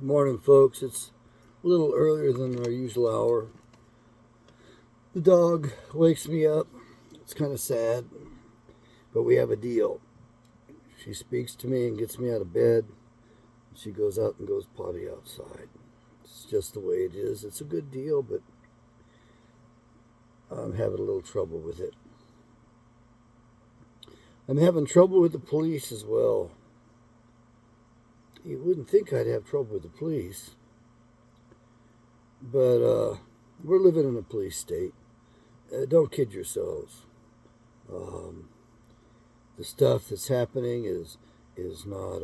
Good morning, folks. It's a little earlier than our usual hour. The dog wakes me up. It's kind of sad, but we have a deal. She speaks to me and gets me out of bed. She goes out and goes potty outside. It's just the way it is. It's a good deal, but I'm having a little trouble with it. I'm having trouble with the police as well. You wouldn't think I'd have trouble with the police, but we're living in a police state. Don't kid yourselves. The stuff that's happening is not.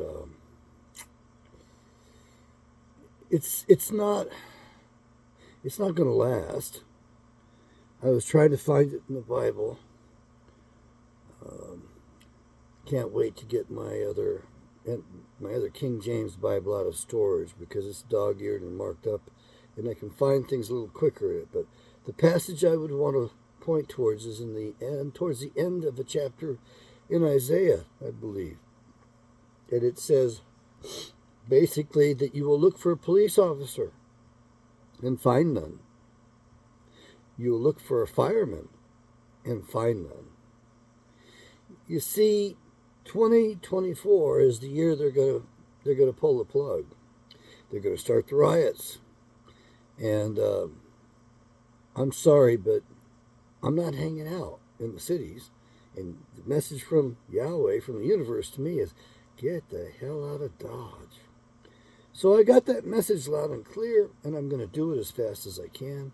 It's not going to last. I was trying to find it in the Bible. Can't wait to get my other King James Bible out of storage because it's dog-eared and marked up, and I can find things a little quicker in it. But the passage I would want to point towards is towards the end of a chapter in Isaiah, I believe. And it says basically that you will look for a police officer and find none. You will look for a fireman and find none. You see, 2024 is the year they're gonna pull the plug. They're gonna start the riots, and I'm sorry, but I'm not hanging out in the cities. And the message from Yahweh, from the universe to me, is get the hell out of Dodge. So I got that message loud and clear, and I'm gonna do it as fast as I can.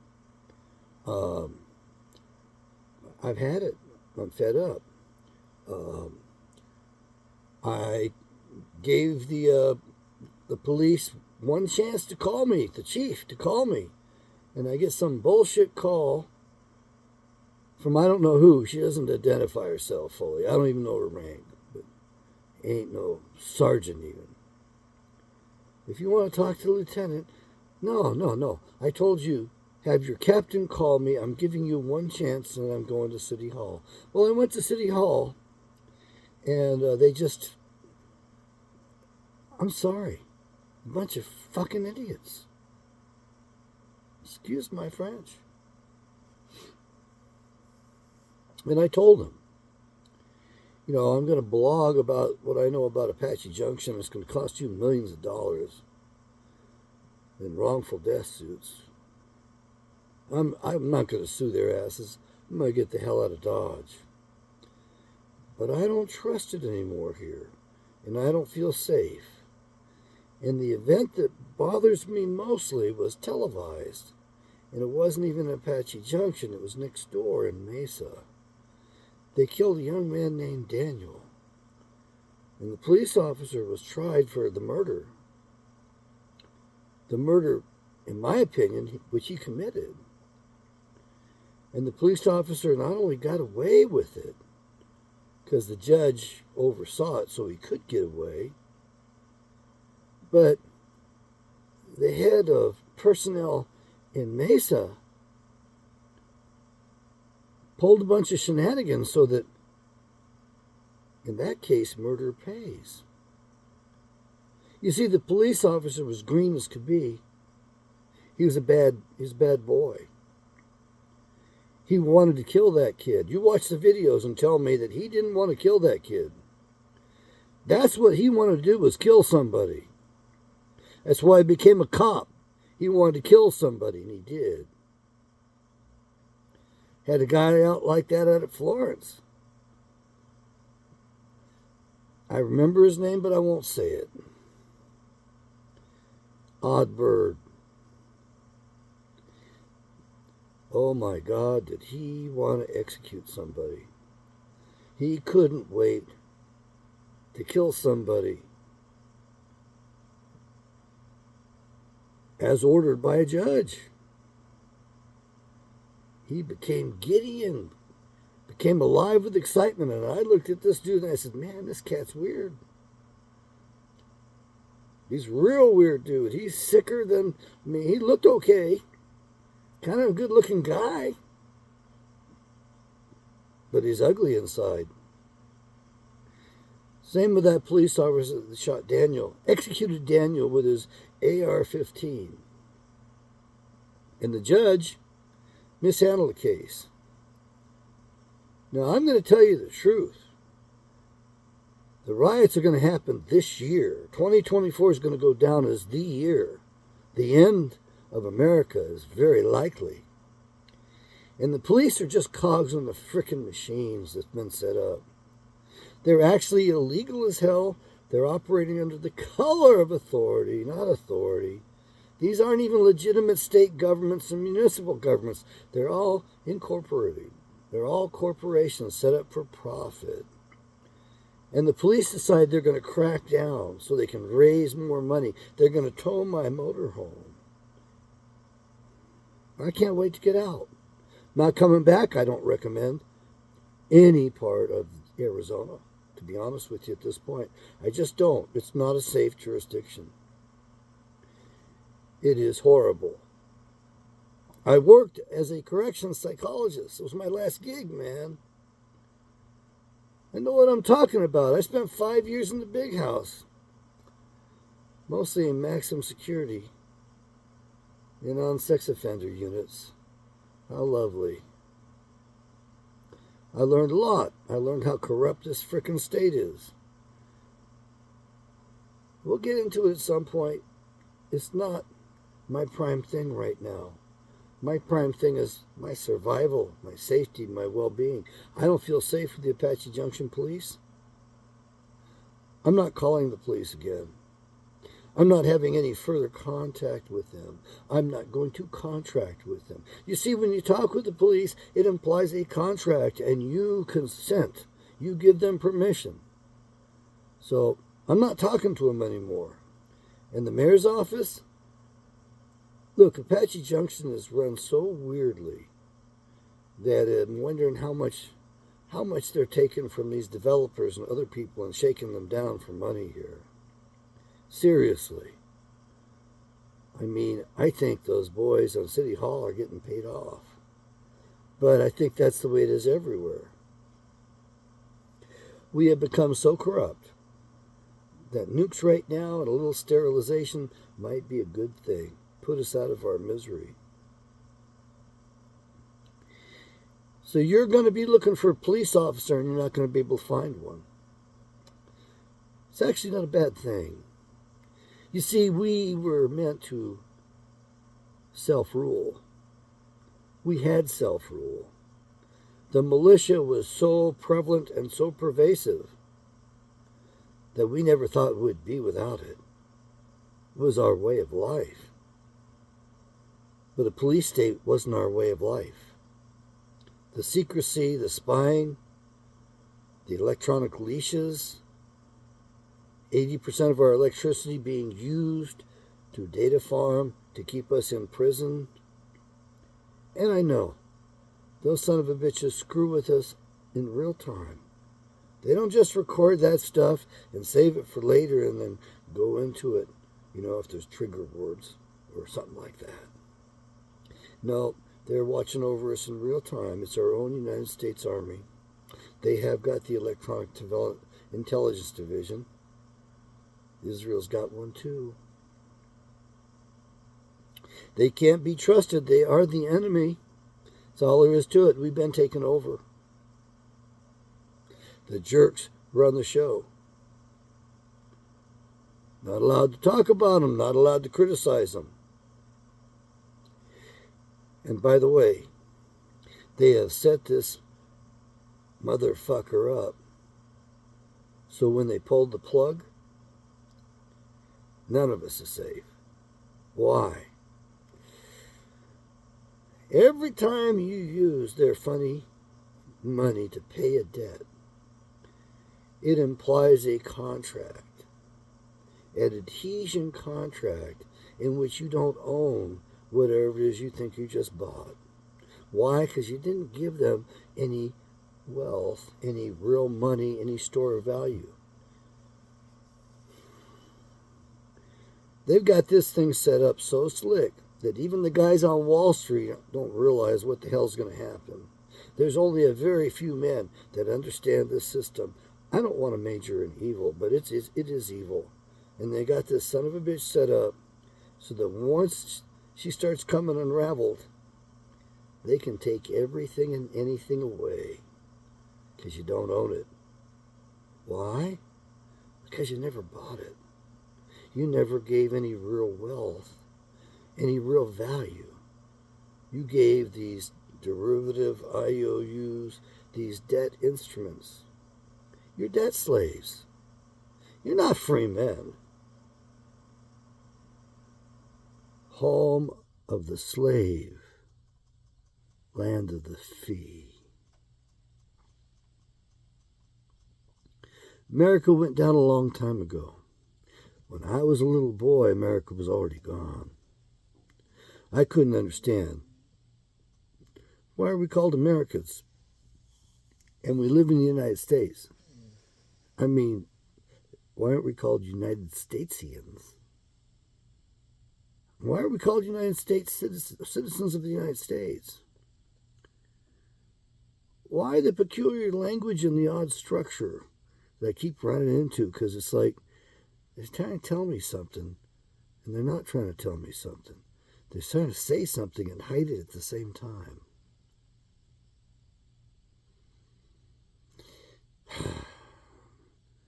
I've had it. I'm fed up. I gave the police one chance to call me, the chief to call me, and I get some bullshit call from I don't know who. She doesn't identify herself fully. I don't even know her rank, but ain't no sergeant even. If you want to talk to the lieutenant, no. I told you, have your captain call me. I'm giving you one chance, and I'm going to City Hall. Well, I went to City Hall, and I'm sorry, a bunch of fucking idiots. Excuse my French. And I told them, I'm going to blog about what I know about Apache Junction. It's going to cost you millions of dollars in wrongful death suits. I'm not going to sue their asses. I'm going to get the hell out of Dodge. But I don't trust it anymore here, and I don't feel safe. And the event that bothers me mostly was televised, and it wasn't even Apache Junction. It was next door in Mesa. They killed a young man named Daniel, and the police officer was tried for the murder. The murder, in my opinion, which he committed. And the police officer not only got away with it, because the judge oversaw it so he could get away, but the head of personnel in Mesa pulled a bunch of shenanigans so that, in that case, murder pays. You see, the police officer was green as could be. He was a bad boy. He wanted to kill that kid. You watch the videos and tell me that he didn't want to kill that kid. That's what he wanted to do, was kill somebody. That's why he became a cop. He wanted to kill somebody, and he did. Had a guy out like that out at Florence. I remember his name, but I won't say it. Odd bird. Oh my God, did he want to execute somebody? He couldn't wait to kill somebody as ordered by a judge. He became giddy and became alive with excitement, and I looked at this dude and I said, man, this cat's weird. He's a real weird dude. He's sicker than me. He looked okay. Kind of a good-looking guy. But he's ugly inside. Same with that police officer that shot Daniel. Executed Daniel with his AR-15. And the judge mishandled the case. Now, I'm going to tell you the truth. The riots are going to happen this year. 2024 is going to go down as the year. The end of America is very likely. And the police are just cogs on the frickin' machines that's been set up. They're actually illegal as hell. They're operating under the color of authority, not authority. These aren't even legitimate state governments and municipal governments. They're all incorporated. They're all corporations set up for profit. And the police decide they're going to crack down so they can raise more money. They're going to tow my motorhome. I can't wait to get out. Not coming back, I don't recommend any part of Arizona, to be honest with you at this point. I just don't. It's not a safe jurisdiction. It is horrible. I worked as a corrections psychologist. It was my last gig, man. I know what I'm talking about. I spent 5 years in the big house, mostly in maximum security and on sex offender units. How lovely. I learned a lot. I learned how corrupt this frickin' state is. We'll get into it at some point. It's not my prime thing right now. My prime thing is my survival, my safety, my well-being. I don't feel safe with the Apache Junction police. I'm not calling the police again. I'm not having any further contact with them. I'm not going to contract with them. You see, when you talk with the police, it implies a contract, and you consent. You give them permission. So I'm not talking to them anymore. And the mayor's office? Look, Apache Junction is run so weirdly that I'm wondering how much they're taking from these developers and other people and shaking them down for money here. Seriously. I mean, I think those boys on City Hall are getting paid off. But I think that's the way it is everywhere. We have become so corrupt that nukes right now and a little sterilization might be a good thing. Put us out of our misery. So you're going to be looking for a police officer and you're not going to be able to find one. It's actually not a bad thing. You see, we were meant to self-rule. We had self-rule. The militia was so prevalent and so pervasive that we never thought we'd be without it. It was our way of life. But a police state wasn't our way of life. The secrecy, the spying, the electronic leashes, 80% of our electricity being used to data farm to keep us in prison. And I know, those son of a bitches screw with us in real time. They don't just record that stuff and save it for later and then go into it, if there's trigger words or something like that. No, they're watching over us in real time. It's our own United States Army. They have got the Electronic Intelligence Division. Israel's got one too. They can't be trusted. They are the enemy. That's all there is to it. We've been taken over. The jerks run the show. Not allowed to talk about them. Not allowed to criticize them. And by the way, they have set this motherfucker up so when they pulled the plug, none of us is safe. Why? Every time you use their funny money to pay a debt, it implies a contract, an adhesion contract in which you don't own whatever it is you think you just bought. Why? Because you didn't give them any wealth, any real money, any store of value. They've got this thing set up so slick that even the guys on Wall Street don't realize what the hell's going to happen. There's only a very few men that understand this system. I don't want to major in evil, but it is evil. And they got this son of a bitch set up so that once she starts coming unraveled, they can take everything and anything away because you don't own it. Why? Because you never bought it. You never gave any real wealth, any real value. You gave these derivative IOUs, these debt instruments. You're debt slaves. You're not free men. Home of the slave, land of the free. America went down a long time ago. When I was a little boy, America was already gone. I couldn't understand. Why are we called Americans? And we live in the United States. I mean, why aren't we called United Statesians? Why are we called United States citizens of the United States? Why the peculiar language and the odd structure that I keep running into? Because it's like they're trying to tell me something, and they're not trying to tell me something. They're trying to say something and hide it at the same time.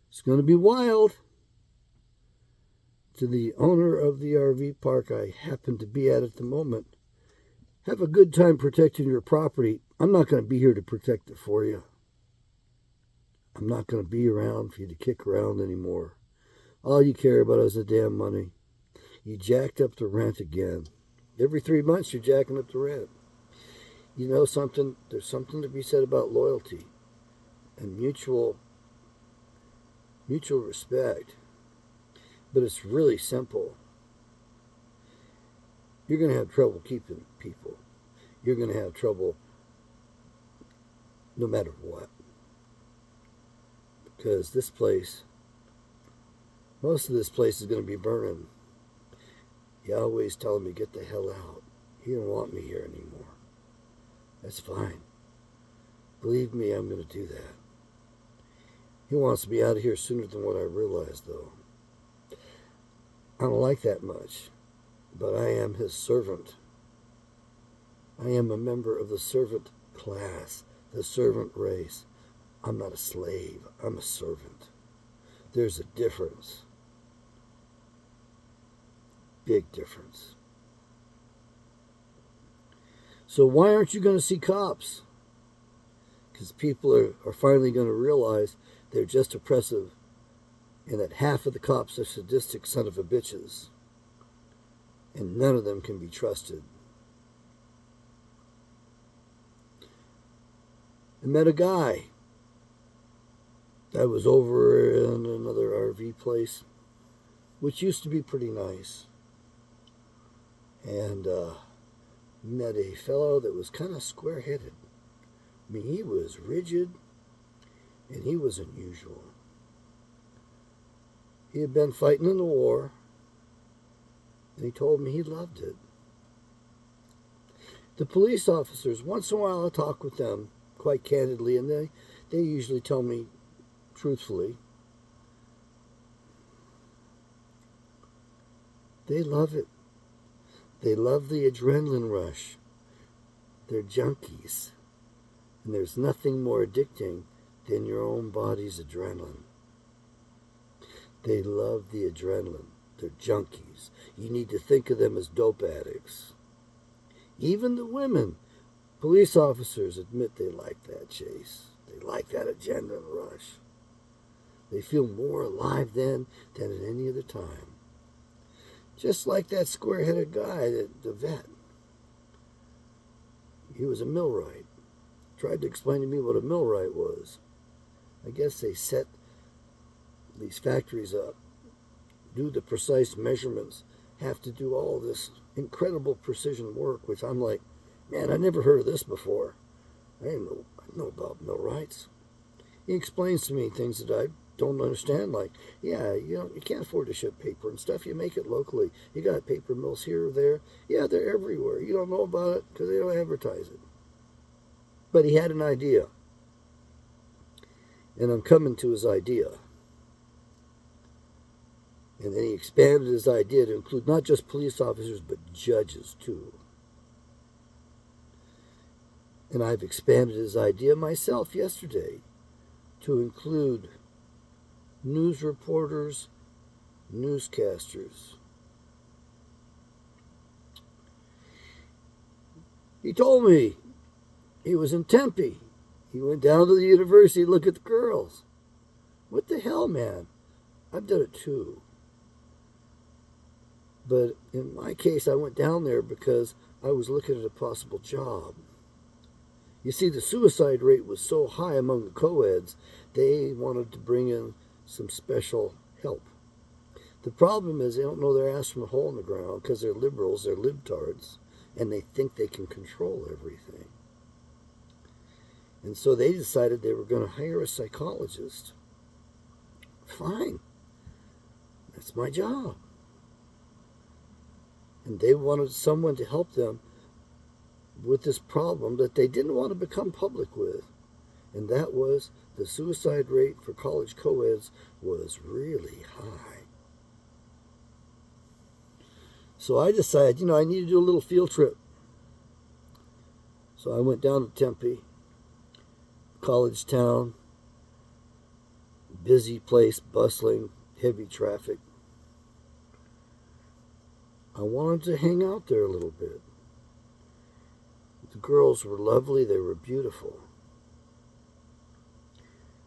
It's going to be wild. To the owner of the RV park I happen to be at the moment, have a good time protecting your property. I'm not going to be here to protect it for you. I'm not going to be around for you to kick around anymore. All you care about is the damn money. You jacked up the rent again. Every 3 months you're jacking up the rent. You know something? There's something to be said about loyalty and mutual respect. But it's really simple. You're going to have trouble keeping people. You're going to have trouble no matter what. Because this place, most of this place is going to be burning. Yahweh's telling me, get the hell out. He don't want me here anymore. That's fine. Believe me, I'm going to do that. He wants me out of here sooner than what I realize, though. I don't like that much, but I am his servant. I am a member of the servant class, the servant race. I'm not a slave. I'm a servant. There's a difference. Big difference. So why aren't you going to see cops? Because people are finally going to realize they're just oppressive and that half of the cops are sadistic son of a bitches, and none of them can be trusted. I met a guy that was over in another RV place, which used to be pretty nice, and met a fellow that was kind of square-headed. I mean, he was rigid, and he was unusual. He had been fighting in the war, and he told me he loved it. The police officers, once in a while I talk with them quite candidly, and they usually tell me truthfully. They love it. They love the adrenaline rush. They're junkies. And there's nothing more addicting than your own body's adrenaline. They love the adrenaline. They're junkies. You need to think of them as dope addicts. Even the women, police officers, admit they like that chase. They like that adrenaline rush. They feel more alive then than at any other time. Just like that square-headed guy, the vet. He was a millwright. Tried to explain to me what a millwright was. I guess they set these factories up, do the precise measurements, have to do all this incredible precision work, which I'm like, man, I never heard of this before. I didn't know about millwrights. He explains to me things that I don't understand, like, yeah, you can't afford to ship paper and stuff. You make it locally. You got paper mills here or there. Yeah, they're everywhere. You don't know about it because they don't advertise it. But he had an idea, and I'm coming to his idea. And then he expanded his idea to include not just police officers, but judges too. And I've expanded his idea myself yesterday to include news reporters, newscasters. He told me he was in Tempe. He went down to the university to look at the girls. What the hell, man? I've done it too. But in my case, I went down there because I was looking at a possible job. You see, the suicide rate was so high among the co-eds, they wanted to bring in some special help. The problem is they don't know their ass from a hole in the ground because they're liberals, they're libtards, and they think they can control everything. And so they decided they were going to hire a psychologist. Fine. That's my job. And they wanted someone to help them with this problem that they didn't want to become public with. And that was the suicide rate for college co-eds was really high. So I decided, I need to do a little field trip. So I went down to Tempe, college town, busy place, bustling, heavy traffic. I wanted to hang out there a little bit. The girls were lovely, they were beautiful.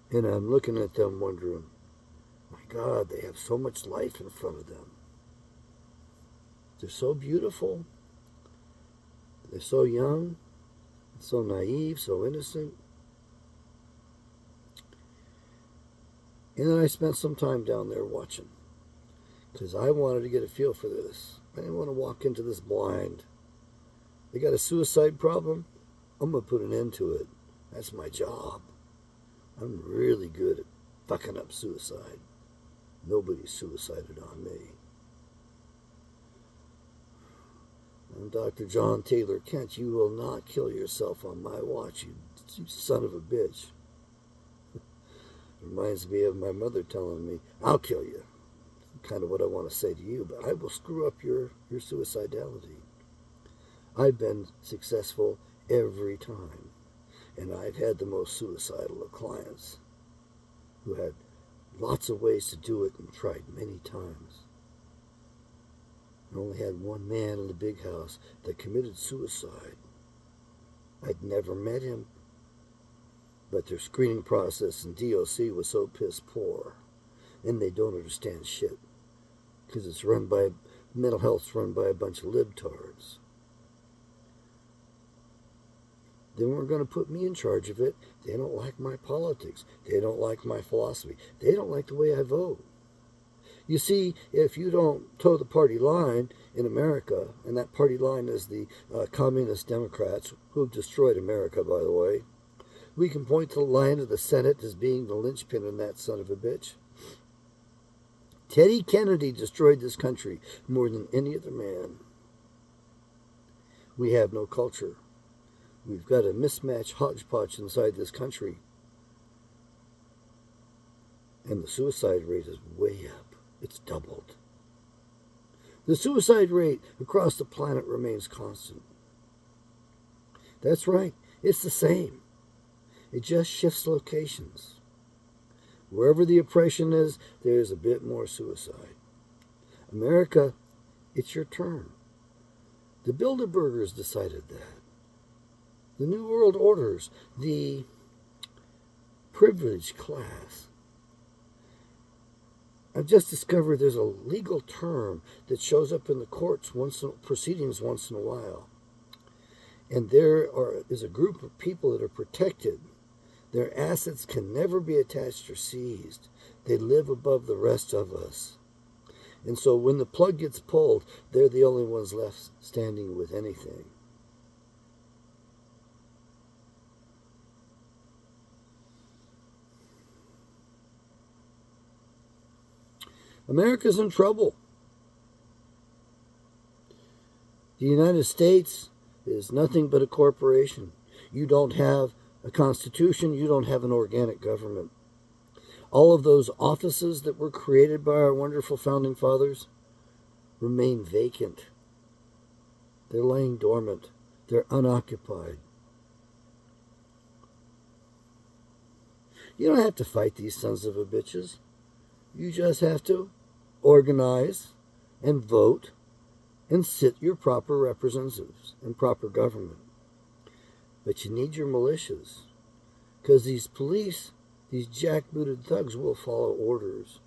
And I'm looking at them wondering, my God, they have so much life in front of them. They're so beautiful. They're so young, so naive, so innocent. And then I spent some time down there watching because I wanted to get a feel for this. I didn't want to walk into this blind. They got a suicide problem? I'm going to put an end to it. That's my job. I'm really good at fucking up suicide. Nobody's suicided on me. I'm Dr. John Taylor Kent. You will not kill yourself on my watch, you son of a bitch. Reminds me of my mother telling me, I'll kill you. Kind of what I want to say to you, but I will screw up your suicidality. I've been successful every time, and I've had the most suicidal of clients who had lots of ways to do it and tried many times. I only had one man in the big house that committed suicide. I'd never met him, but their screening process in DOC was so piss poor, and they don't understand shit, because it's run by, mental health's run by a bunch of libtards. They weren't going to put me in charge of it. They don't like my politics. They don't like my philosophy. They don't like the way I vote. You see, if you don't toe the party line in America, and that party line is the communist Democrats, who have destroyed America, by the way, we can point to the line of the Senate as being the linchpin in that son of a bitch. Teddy Kennedy destroyed this country more than any other man. We have no culture. We've got a mismatched hodgepodge inside this country. And the suicide rate is way up. It's doubled. The suicide rate across the planet remains constant. That's right. It's the same. It just shifts locations. Wherever the oppression is, there's a bit more suicide. America, it's your turn. The Bilderbergers decided that. The New World Orders, the privileged class. I've just discovered there's a legal term that shows up in the courts proceedings once in a while. And there is a group of people that are protected. Their assets can never be attached or seized. They live above the rest of us. And so when the plug gets pulled, they're the only ones left standing with anything. America's in trouble. The United States is nothing but a corporation. You don't have a constitution. You don't have an organic government. All of those offices that were created by our wonderful founding fathers remain vacant. They're laying dormant. They're unoccupied. You don't have to fight these sons of a bitches. You just have to organize and vote and sit your proper representatives in proper government. But you need your militias, because these police, these jackbooted thugs, will follow orders.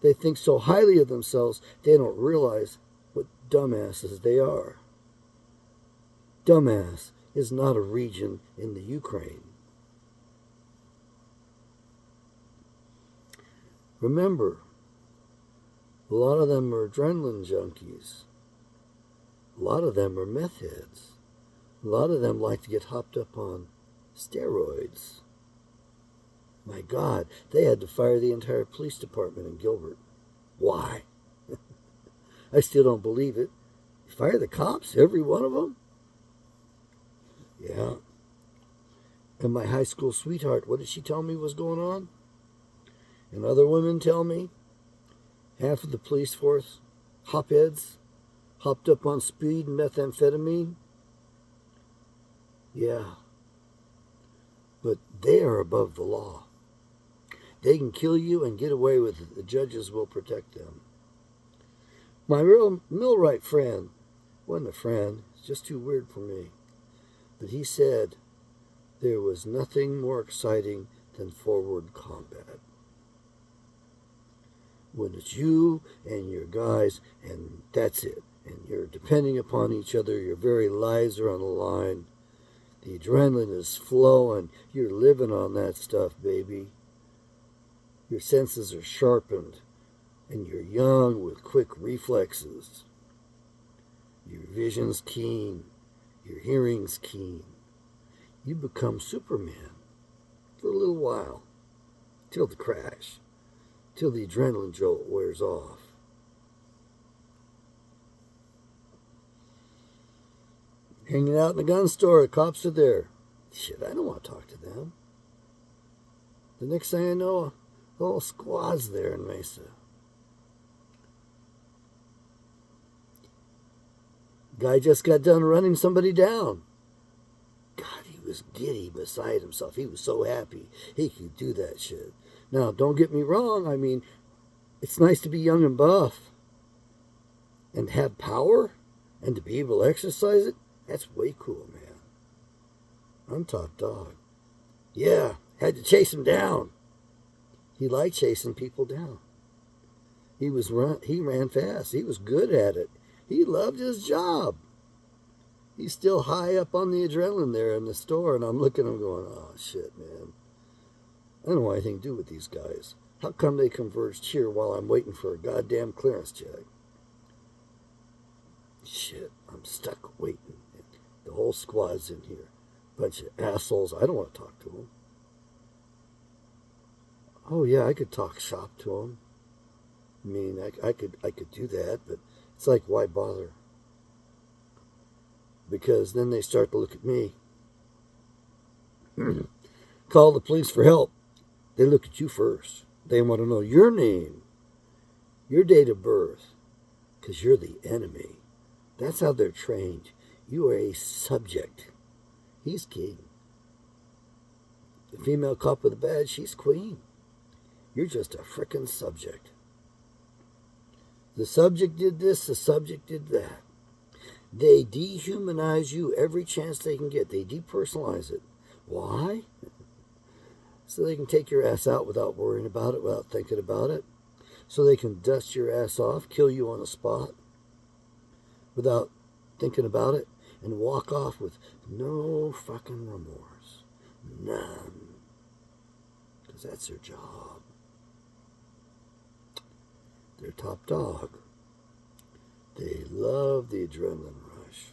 They think so highly of themselves, they don't realize what dumbasses they are. Dumbass is not a region in the Ukraine. Remember, a lot of them are adrenaline junkies. A lot of them are meth heads. A lot of them like to get hopped up on steroids. My God, they had to fire the entire police department in Gilbert. Why? I still don't believe it. Fire the cops, every one of them? Yeah. And my high school sweetheart, what did she tell me was going on? And other women tell me half of the police force, hopheads, hopped up on speed and methamphetamine. Yeah. But they are above the law. They can kill you and get away with it. The judges will protect them. My real millwright friend, wasn't a friend, it's just too weird for me. But he said there was nothing more exciting than forward combat. When it's you and your guys, and that's it, and you're depending upon each other, your very lives are on the line, the adrenaline is flowing, you're living on that stuff, baby. Your senses are sharpened, and you're young with quick reflexes. Your vision's keen, your hearing's keen. You become Superman for a little while, till the crash, till the adrenaline jolt wears off. Hanging out in the gun store, the cops are there. Shit, I don't want to talk to them. The next thing I know, the whole squad's there in Mesa. Guy just got done running somebody down. God, he was giddy beside himself. He was so happy he could do that shit. Now, don't get me wrong. I mean, it's nice to be young and buff and have power and to be able to exercise it. That's way cool, man. I'm top dog. Yeah, had to chase him down. He liked chasing people down. He ran fast. He was good at it. He loved his job. He's still high up on the adrenaline there in the store, and I'm looking at him going, oh, shit, man. I don't want anything to do with these guys. How come they converged here while I'm waiting for a goddamn clearance check? Shit, I'm stuck waiting. The whole squad's in here. Bunch of assholes. I don't want to talk to them. Oh, yeah, I could talk shop to them. I mean, I could do that, but it's like, why bother? Because then they start to look at me. Call the police for help. They look at you first. They want to know your name, your date of birth, because you're the enemy. That's how they're trained. You are a subject. He's king. The female cop with a badge, she's queen. You're just a frickin' subject. The subject did this, the subject did that. They dehumanize you every chance they can get. They depersonalize it. Why? So they can take your ass out without worrying about it, without thinking about it. So they can dust your ass off, kill you on the spot without thinking about it, and walk off with no fucking remorse. None. Because that's their job. They're top dog. They love the adrenaline rush.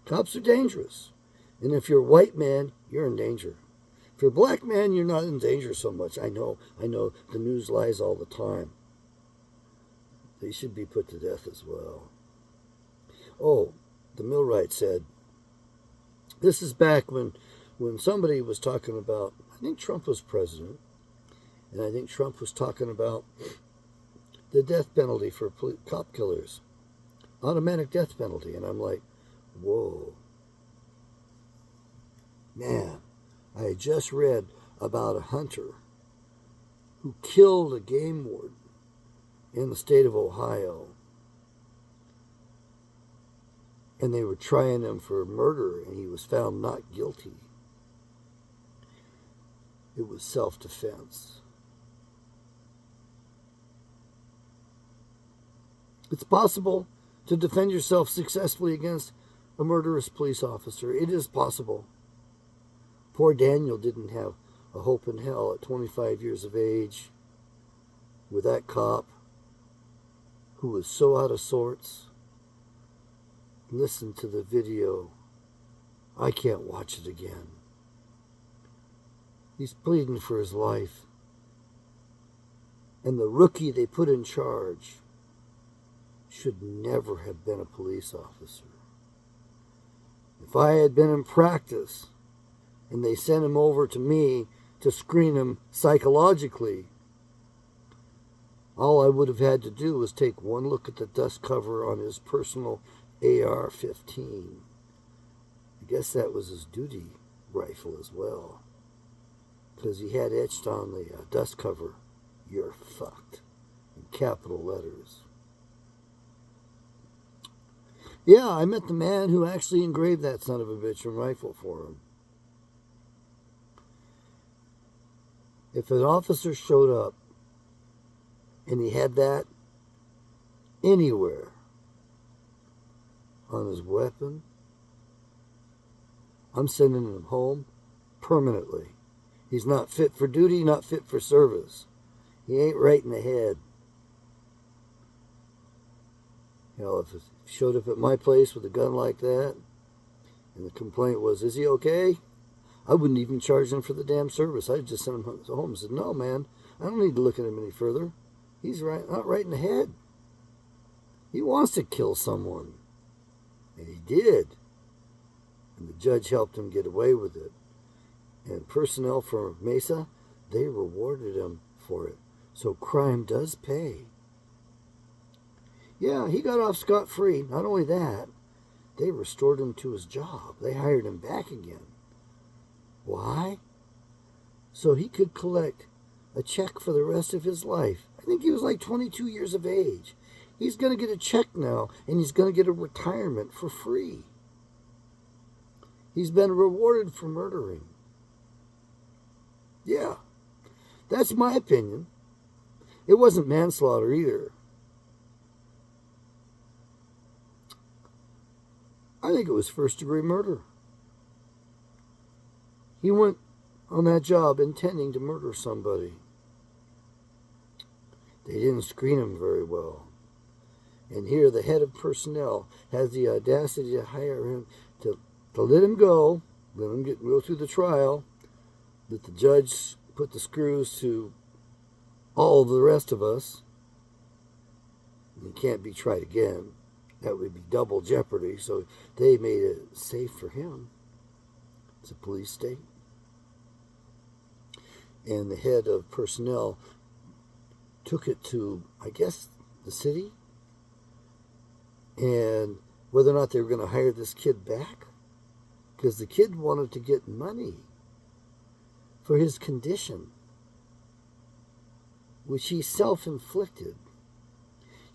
Cops are dangerous. And if you're a white man, you're in danger. If you're a black man, you're not in danger so much. I know. The news lies all the time. They should be put to death as well. Oh, the millwright said, this is back when somebody was talking about, I think Trump was president, And I think Trump was talking about the death penalty for cop killers. Automatic death penalty. And I'm like, whoa. Man, I had just read about a hunter who killed a game warden in the state of Ohio. And they were trying him for murder, and he was found not guilty. It was self-defense. It's possible to defend yourself successfully against a murderous police officer. It is possible. Poor Daniel didn't have a hope in hell at 25 years of age with that cop who was so out of sorts. Listen to the video. I can't watch it again. He's pleading for his life. And the rookie they put in charge should never have been a police officer. If I had been in practice and they sent him over to me to screen him psychologically, all I would have had to do was take one look at the dust cover on his personal AR-15. I guess that was his duty rifle as well, because he had etched on the dust cover, "You're fucked," in capital letters. Yeah, I met the man who actually engraved that son of a bitch and rifle for him. If an officer showed up and he had that anywhere on his weapon, I'm sending him home permanently. He's not fit for duty, not fit for service. He ain't right in the head. You know, if he showed up at my place with a gun like that, and the complaint was, "Is he okay?" I wouldn't even charge him for the damn service. I'd just send him home and said, "No, man, I don't need to look at him any further. He's not right in the head. He wants to kill someone." And he did. And the judge helped him get away with it. And personnel for Mesa, they rewarded him for it. So crime does pay. Yeah, he got off scot-free. Not only that, they restored him to his job. They hired him back again. Why? So he could collect a check for the rest of his life. I think he was like 22 years of age. He's going to get a check now, and he's going to get a retirement for free. He's been rewarded for murdering. Yeah, that's my opinion. It wasn't manslaughter either. I think it was first-degree murder. He went on that job intending to murder somebody. They didn't screen him very well. And here the head of personnel has the audacity to hire him to let him go, let him go through the trial, let the judge put the screws to all of the rest of us. He can't be tried again. That would be double jeopardy, so they made it safe for him. It's a police state. And the head of personnel took it to, I guess, the city. And whether or not they were going to hire this kid back, because the kid wanted to get money for his condition, which he self-inflicted.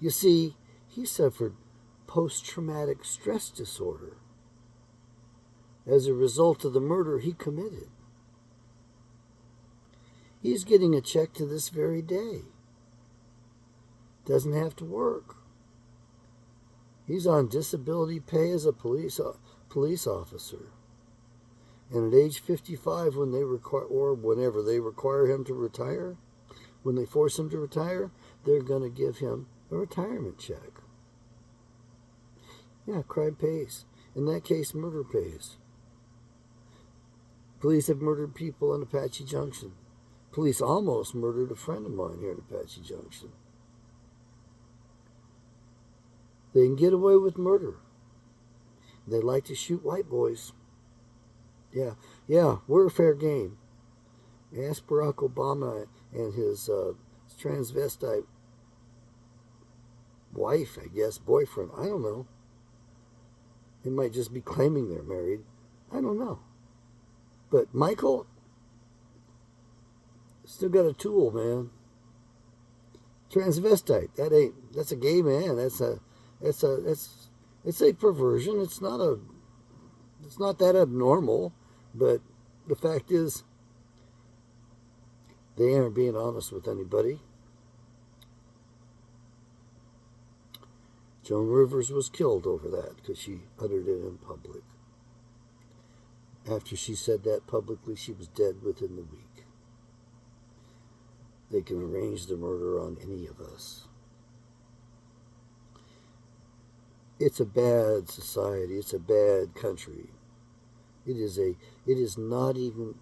You see, he suffered post-traumatic stress disorder as a result of the murder he committed. He's getting a check to this very day. Doesn't have to work. He's on disability pay as a police officer. And at age 55, when they require, or whenever they require him to retire, when they force him to retire, they're going to give him a retirement check. Yeah, crime pays. In that case, murder pays. Police have murdered people in Apache Junction. Police almost murdered a friend of mine here in Apache Junction. They can get away with murder. They like to shoot white boys. Yeah, we're fair game. Ask Barack Obama and his transvestite wife, I guess, boyfriend. I don't know. They might just be claiming they're married. I don't know. But Michael still got a tool, man. Transvestite. That's a gay man. It's a perversion. It's not that abnormal, but the fact is they aren't being honest with anybody. Joan Rivers was killed over that because she uttered it in public. After she said that publicly, she was dead within the week. They can arrange the murder on any of us. It's a bad society. It's a bad country. It is not even,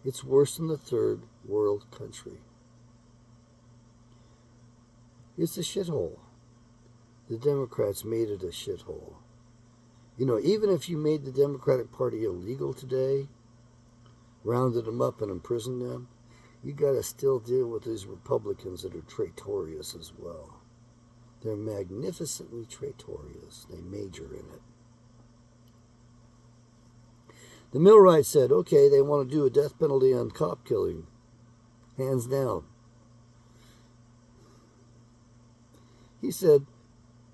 it's worse than the third world country. It's a shithole. The Democrats made it a shithole. You know, even if you made the Democratic Party illegal today, rounded them up and imprisoned them, you got to still deal with these Republicans that are traitorous as well. They're magnificently traitorous. They major in it. The millwright said, okay, they want to do a death penalty on cop killing. Hands down. He said,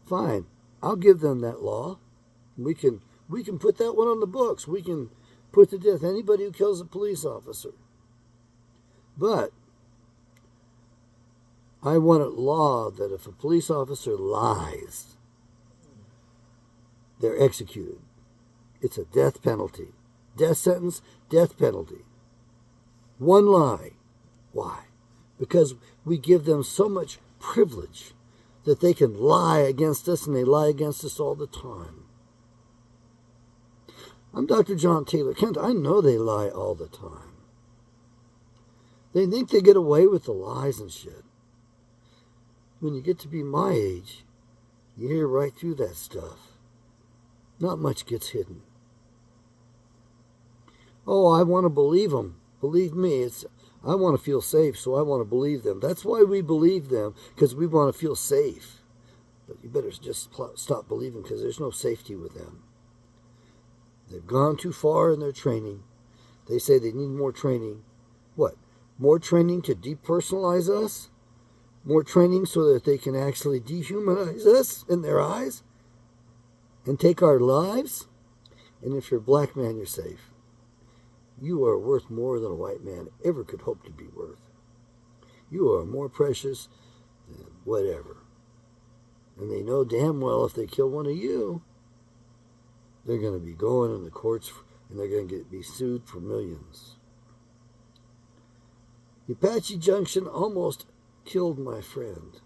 fine, I'll give them that law. We can put that one on the books. We can put to death anybody who kills a police officer. But I want it law that if a police officer lies, they're executed. It's a death penalty. Death sentence, death penalty. One lie. Why? Because we give them so much privilege that they can lie against us, and they lie against us all the time. I'm Dr. John Taylor Kent. I know they lie all the time. They think they get away with the lies and shit. When you get to be my age, you hear right through that stuff. Not much gets hidden. Oh, I want to believe them. Believe me, I want to feel safe, so I want to believe them. That's why we believe them, because we want to feel safe. But you better just stop believing, because there's no safety with them. They've gone too far in their training. They say they need more training. What? More training to depersonalize us? More training so that they can actually dehumanize us in their eyes? And take our lives? And if you're a black man, you're safe. You are worth more than a white man ever could hope to be worth. You are more precious than whatever. And they know damn well if they kill one of you, they're going to be going in the courts and they're going to be sued for millions. The Apache Junction almost killed my friend.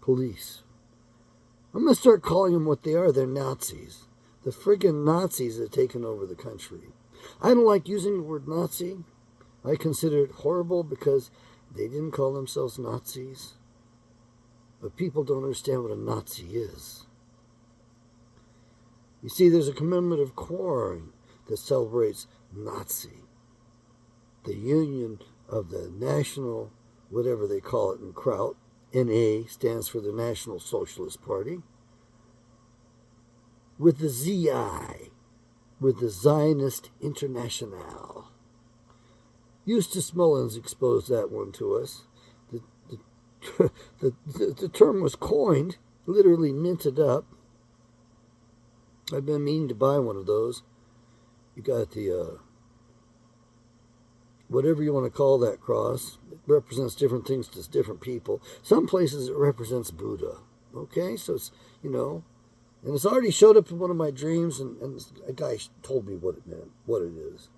Police. I'm going to start calling them what they are. They're Nazis. The friggin' Nazis have taken over the country. I don't like using the word Nazi. I consider it horrible because they didn't call themselves Nazis. But people don't understand what a Nazi is. You see, there's a commemorative corn that celebrates Nazi. The Union of the National, whatever they call it in Kraut, NA stands for the National Socialist Party, with the ZI, with the Zionist International. Eustace Mullins exposed that one to us. The term was coined, literally minted up. I've been meaning to buy one of those. You got the, whatever you want to call that cross. It represents different things to different people. Some places it represents Buddha. Okay, so it's, and it's already showed up in one of my dreams, and a guy told me what it meant, what it is.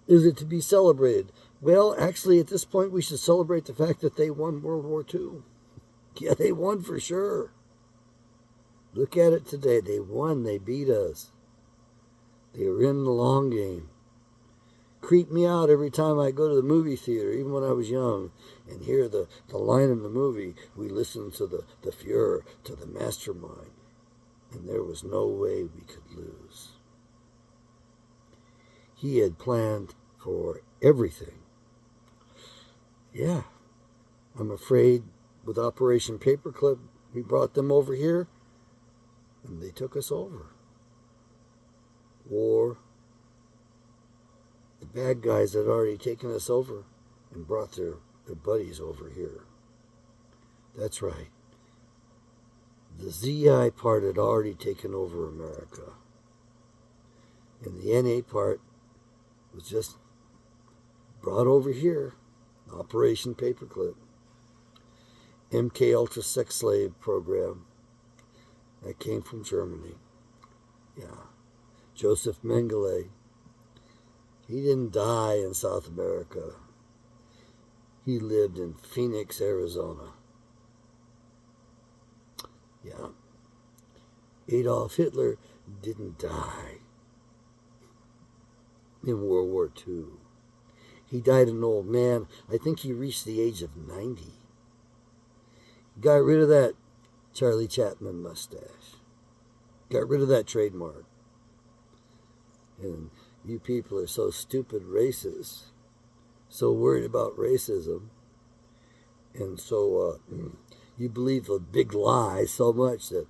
Is it to be celebrated? Well, actually, at this point, we should celebrate the fact that they won World War II. Yeah, they won for sure. Look at it today. They won. They beat us. They were in the long game. Creep me out every time I go to the movie theater, even when I was young, and hear the line in the movie. We listened to the Fuhrer, to the mastermind, and there was no way we could lose. He had planned for everything. Yeah, I'm afraid with Operation Paperclip, we brought them over here and they took us over. Or the bad guys had already taken us over and brought their buddies over here. That's right. The ZI part had already taken over America. And the NA part was just brought over here. Operation Paperclip. MK Ultra Sex Slave program. That came from Germany. Yeah. Joseph Mengele. He didn't die in South America. He lived in Phoenix, Arizona. Yeah. Adolf Hitler didn't die in World War II. He died an old man. I think he reached the age of 90. He got rid of that Charlie Chaplin mustache. Got rid of that trademark. And you people are so stupid racist, so worried about racism, and so you believe the big lie so much that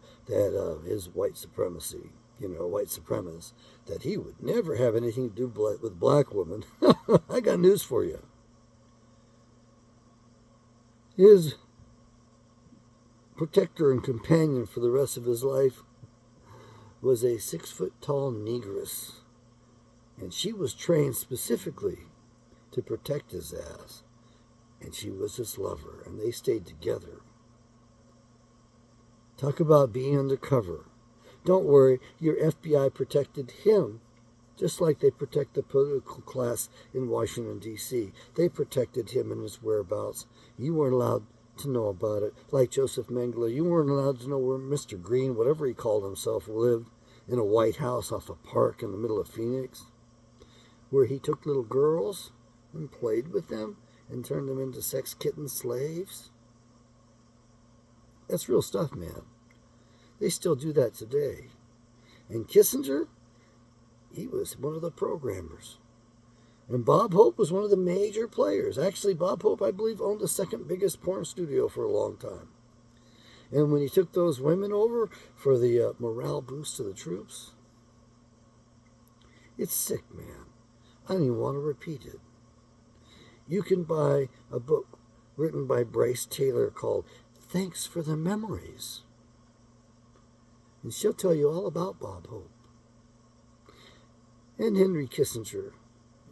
his white supremacy, white supremacist, that he would never have anything to do with black women. I got news for you. His protector and companion for the rest of his life was a 6-foot-tall negress, and she was trained specifically to protect his ass, and she was his lover, and they stayed together. Talk about being undercover. Don't worry, your FBI protected him just like they protect the political class in Washington, D.C. They protected him and his whereabouts. You weren't allowed to know about it. Like Joseph Mengele, you weren't allowed to know where Mr. Green, whatever he called himself, lived in a white house off a park in the middle of Phoenix, where he took little girls and played with them and turned them into sex kitten slaves. That's real stuff, man. They still do that today. And Kissinger, he was one of the programmers. And Bob Hope was one of the major players. Actually, Bob Hope, I believe, owned the second biggest porn studio for a long time. And when he took those women over for the morale boost to the troops, it's sick, man. I don't even want to repeat it. You can buy a book written by Bryce Taylor called Thanks for the Memories. And she'll tell you all about Bob Hope. And Henry Kissinger,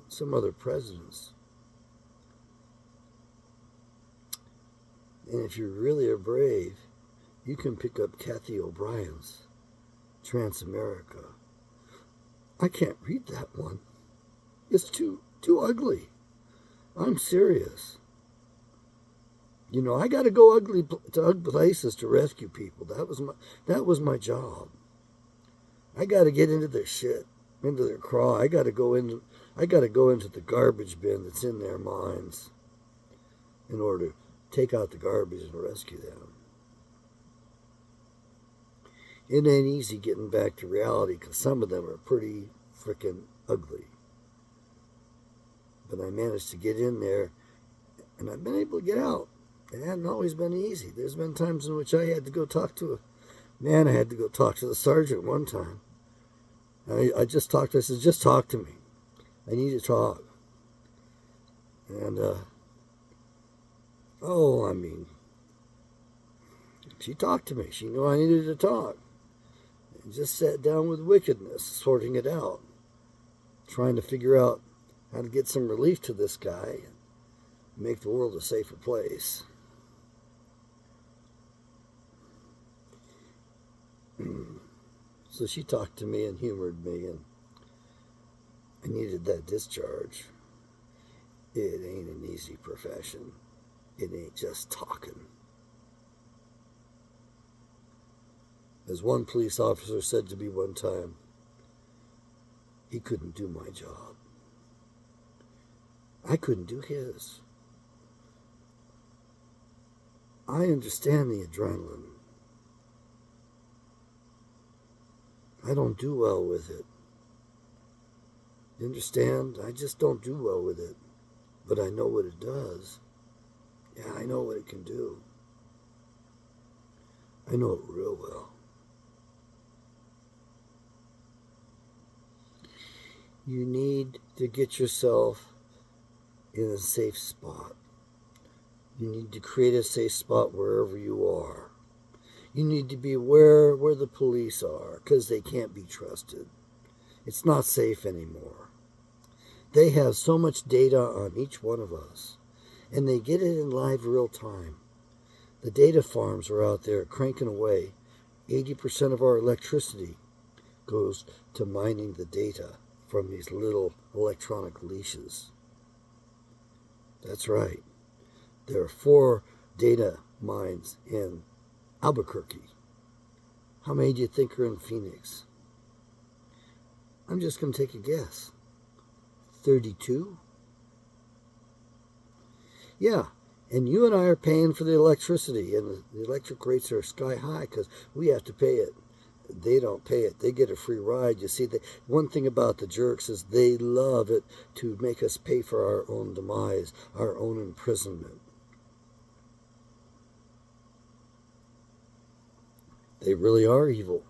some other presidents. And if you really are brave, you can pick up Kathy O'Brien's Transamerica. I can't read that one. It's too ugly. I'm serious. I got to go to ugly places to rescue people. That was my job. I got to get into their shit, into their craw. I got to go into the garbage bin that's in their minds in order to take out the garbage and rescue them. It ain't easy getting back to reality because some of them are pretty freaking ugly. But I managed to get in there, and I've been able to get out. It hadn't always been easy. There's been times in which I had to go talk to I had to go talk to the sergeant one time. I just talked to her. I said, just talk to me. I need to talk. And, she talked to me. She knew I needed to talk. And just sat down with wickedness, sorting it out. Trying to figure out how to get some relief to this guy and make the world a safer place. So she talked to me and humored me, and I needed that discharge. It ain't an easy profession. It ain't just talking. As one police officer said to me one time, he couldn't do my job. I couldn't do his. I understand the adrenaline. I don't do well with it. You understand? I just don't do well with it. But I know what it does. Yeah, I know what it can do. I know it real well. You need to get yourself in a safe spot. You need to create a safe spot wherever you are. You need to be aware where the police are, because they can't be trusted. It's not safe anymore. They have so much data on each one of us, and they get it in live real time. The data farms are out there cranking away. 80% of our electricity goes to mining the data from these little electronic leashes. That's right. There are 4 data mines in Albuquerque. How many do you think are in Phoenix? I'm just going to take a guess. 32? Yeah, and you and I are paying for the electricity, and the electric rates are sky high because we have to pay it. They don't pay it. They get a free ride. You see, one thing about the jerks is they love it to make us pay for our own demise, our own imprisonment. They really are evil.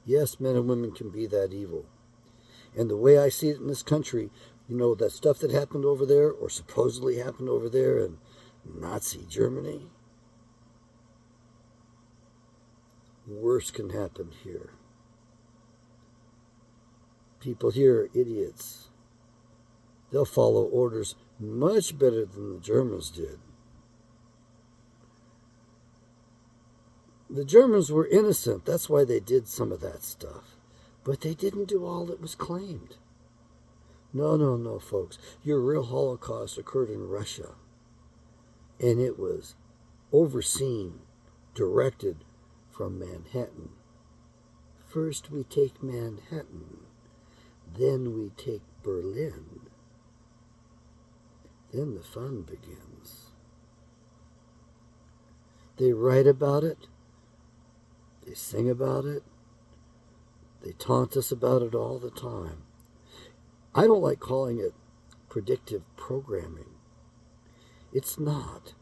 Yes, men and women can be that evil. And the way I see it in this country, you know, that stuff that happened over there, or supposedly happened over there in Nazi Germany, worse can happen here. People here are idiots. They'll follow orders much better than the Germans did. The Germans were innocent. That's why they did some of that stuff. But they didn't do all that was claimed. No, folks. Your real Holocaust occurred in Russia. And it was overseen, directed from Manhattan. First we take Manhattan. Then we take Berlin. Then the fun begins. They write about it. They sing about it. They taunt us about it all the time. I don't like calling it predictive programming. It's not.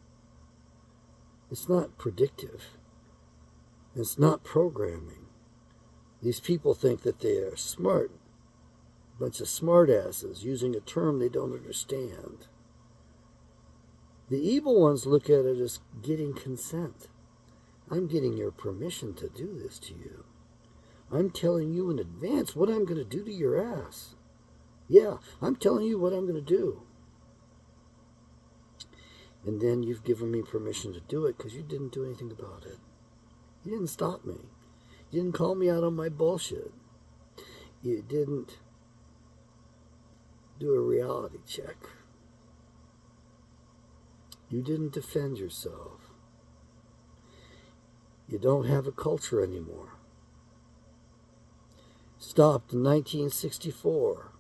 It's not predictive. It's not programming. These people think that they are smart. A bunch of smartasses using a term they don't understand. The evil ones look at it as getting consent. I'm getting your permission to do this to you. I'm telling you in advance what I'm going to do to your ass. Yeah, I'm telling you what I'm going to do. And then you've given me permission to do it because you didn't do anything about it. You didn't stop me. You didn't call me out on my bullshit. You didn't do a reality check. You didn't defend yourself. You don't have a culture anymore. Stopped in 1964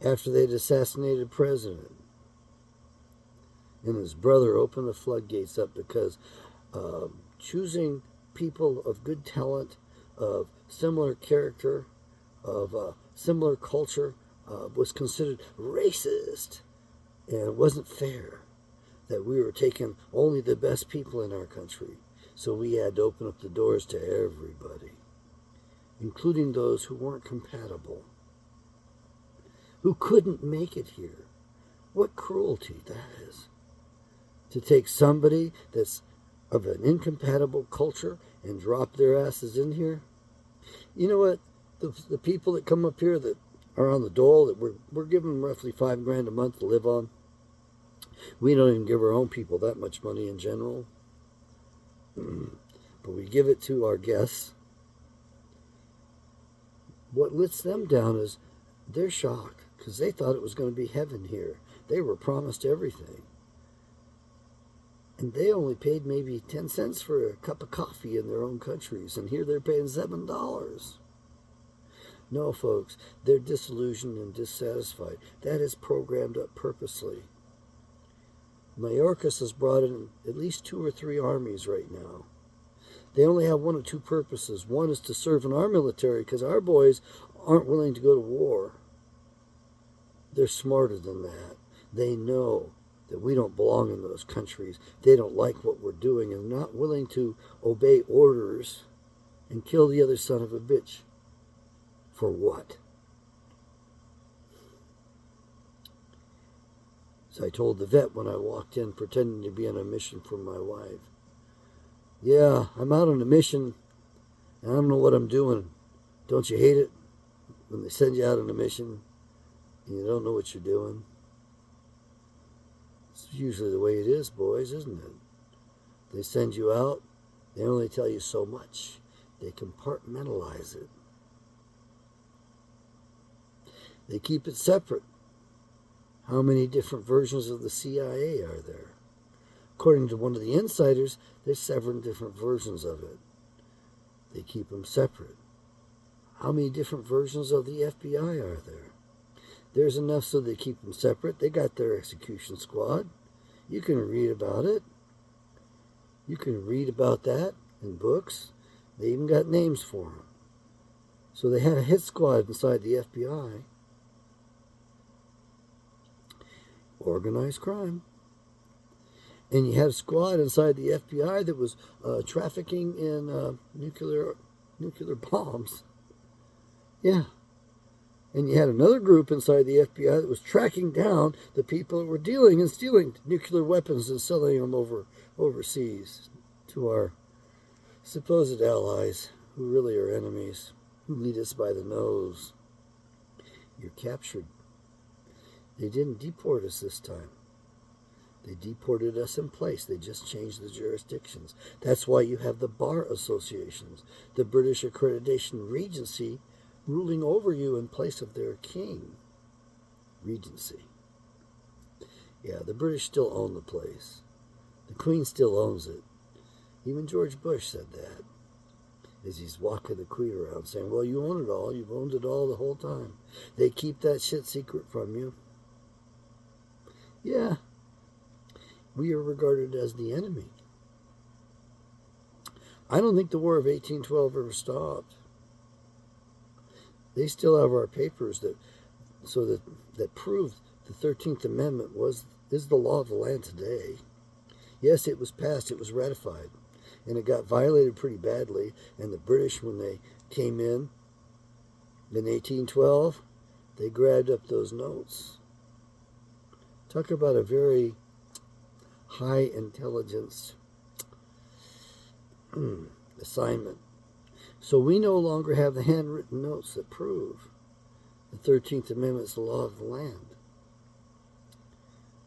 after they'd assassinated a president. And his brother opened the floodgates up because choosing people of good talent, of similar character, of similar culture was considered racist. And it wasn't fair that we were taking only the best people in our country. So we had to open up the doors to everybody, including those who weren't compatible, who couldn't make it here. What cruelty that is. To take somebody that's of an incompatible culture and drop their asses in here. You know what? The people that come up here that are on the dole, that we're giving them roughly $5,000 a month to live on. We don't even give our own people that much money in general. But we give it to our guests. What lets them down is they're shocked because they thought it was going to be heaven here. They were promised everything. And they only paid maybe 10 cents for a cup of coffee in their own countries. And here they're paying $7. No, folks, they're disillusioned and dissatisfied. That is programmed up purposely. Mayorkas has brought in at least 2 or 3 armies right now. They only have 1 or 2 purposes. One is to serve in our military because our boys aren't willing to go to war. They're smarter than that. They know that we don't belong in those countries. They don't like what we're doing and not willing to obey orders and kill the other son of a bitch. For what? So I told the vet when I walked in, pretending to be on a mission for my wife. Yeah, I'm out on a mission, and I don't know what I'm doing. Don't you hate it when they send you out on a mission and you don't know what you're doing? It's usually the way it is, boys, isn't it? They send you out, they only tell you so much. They compartmentalize it. They keep it separate. How many different versions of the CIA are there? According to one of the insiders, there's 7 different versions of it. They keep them separate. How many different versions of the FBI are there? There's enough so they keep them separate. They got their execution squad. You can read about it. You can read about that in books. They even got names for them. So they had a hit squad inside the FBI. Organized crime. And you had a squad inside the FBI that was trafficking in nuclear bombs. Yeah. And you had another group inside the FBI that was tracking down the people that were dealing and stealing nuclear weapons and selling them overseas to our supposed allies, who really are enemies, who lead us by the nose. You're captured. They didn't deport us this time. They deported us in place. They just changed the jurisdictions. That's why you have the bar associations, the British Accreditation Regency ruling over you in place of their king. Regency. Yeah, the British still own the place. The Queen still owns it. Even George Bush said that as he's walking the Queen around saying, well, you own it all. You've owned it all the whole time. They keep that shit secret from you. Yeah. We are regarded as the enemy. I don't think the War of 1812 ever stopped. They still have our papers that prove the 13th Amendment is the law of the land today. Yes, it was passed, it was ratified, and it got violated pretty badly. And the British, when they came in 1812, they grabbed up those notes. Talk about a very high intelligence assignment. So we no longer have the handwritten notes that prove the 13th Amendment is the law of the land.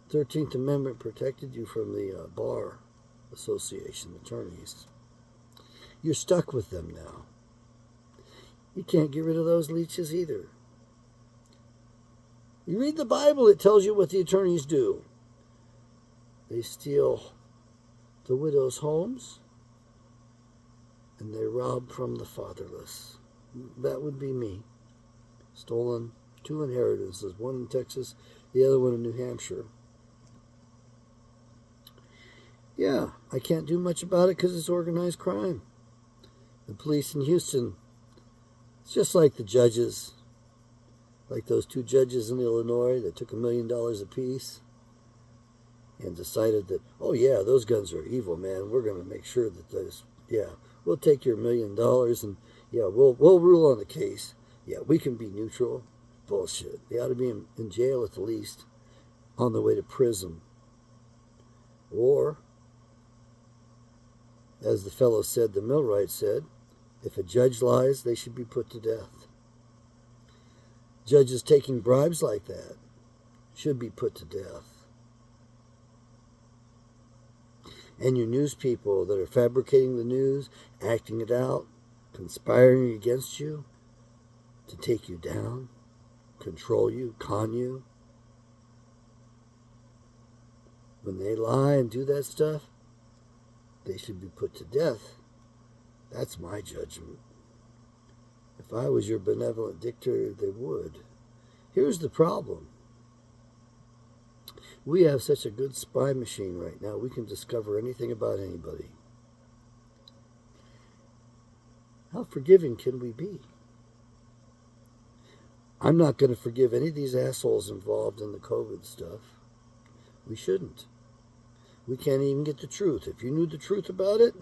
13th Amendment protected you from the Bar Association attorneys. You're stuck with them now. You can't get rid of those leeches either. You read the Bible, it tells you what the attorneys do. They steal the widows' homes, and they rob from the fatherless. That would be me. Stolen 2 inheritances, one in Texas, the other one in New Hampshire. Yeah, I can't do much about it because it's organized crime. The police in Houston, it's just like the judges, like those 2 judges in Illinois that took $1 million apiece and decided that, oh yeah, those guns are evil, man. We're going to make sure that those, yeah, we'll take your $1 million and yeah, we'll rule on the case. Yeah, we can be neutral. Bullshit. They ought to be in jail at the least, on the way to prison. Or, as the fellow said, the millwright said, if a judge lies, they should be put to death. Judges taking bribes like that should be put to death. And your news people that are fabricating the news, acting it out, conspiring against you to take you down, control you, con you. When they lie and do that stuff, they should be put to death. That's my judgment. If I was your benevolent dictator, they would. Here's the problem. We have such a good spy machine right now, we can discover anything about anybody. How forgiving can we be? I'm not going to forgive any of these assholes involved in the COVID stuff. We shouldn't. We can't even get the truth. If you knew the truth about it,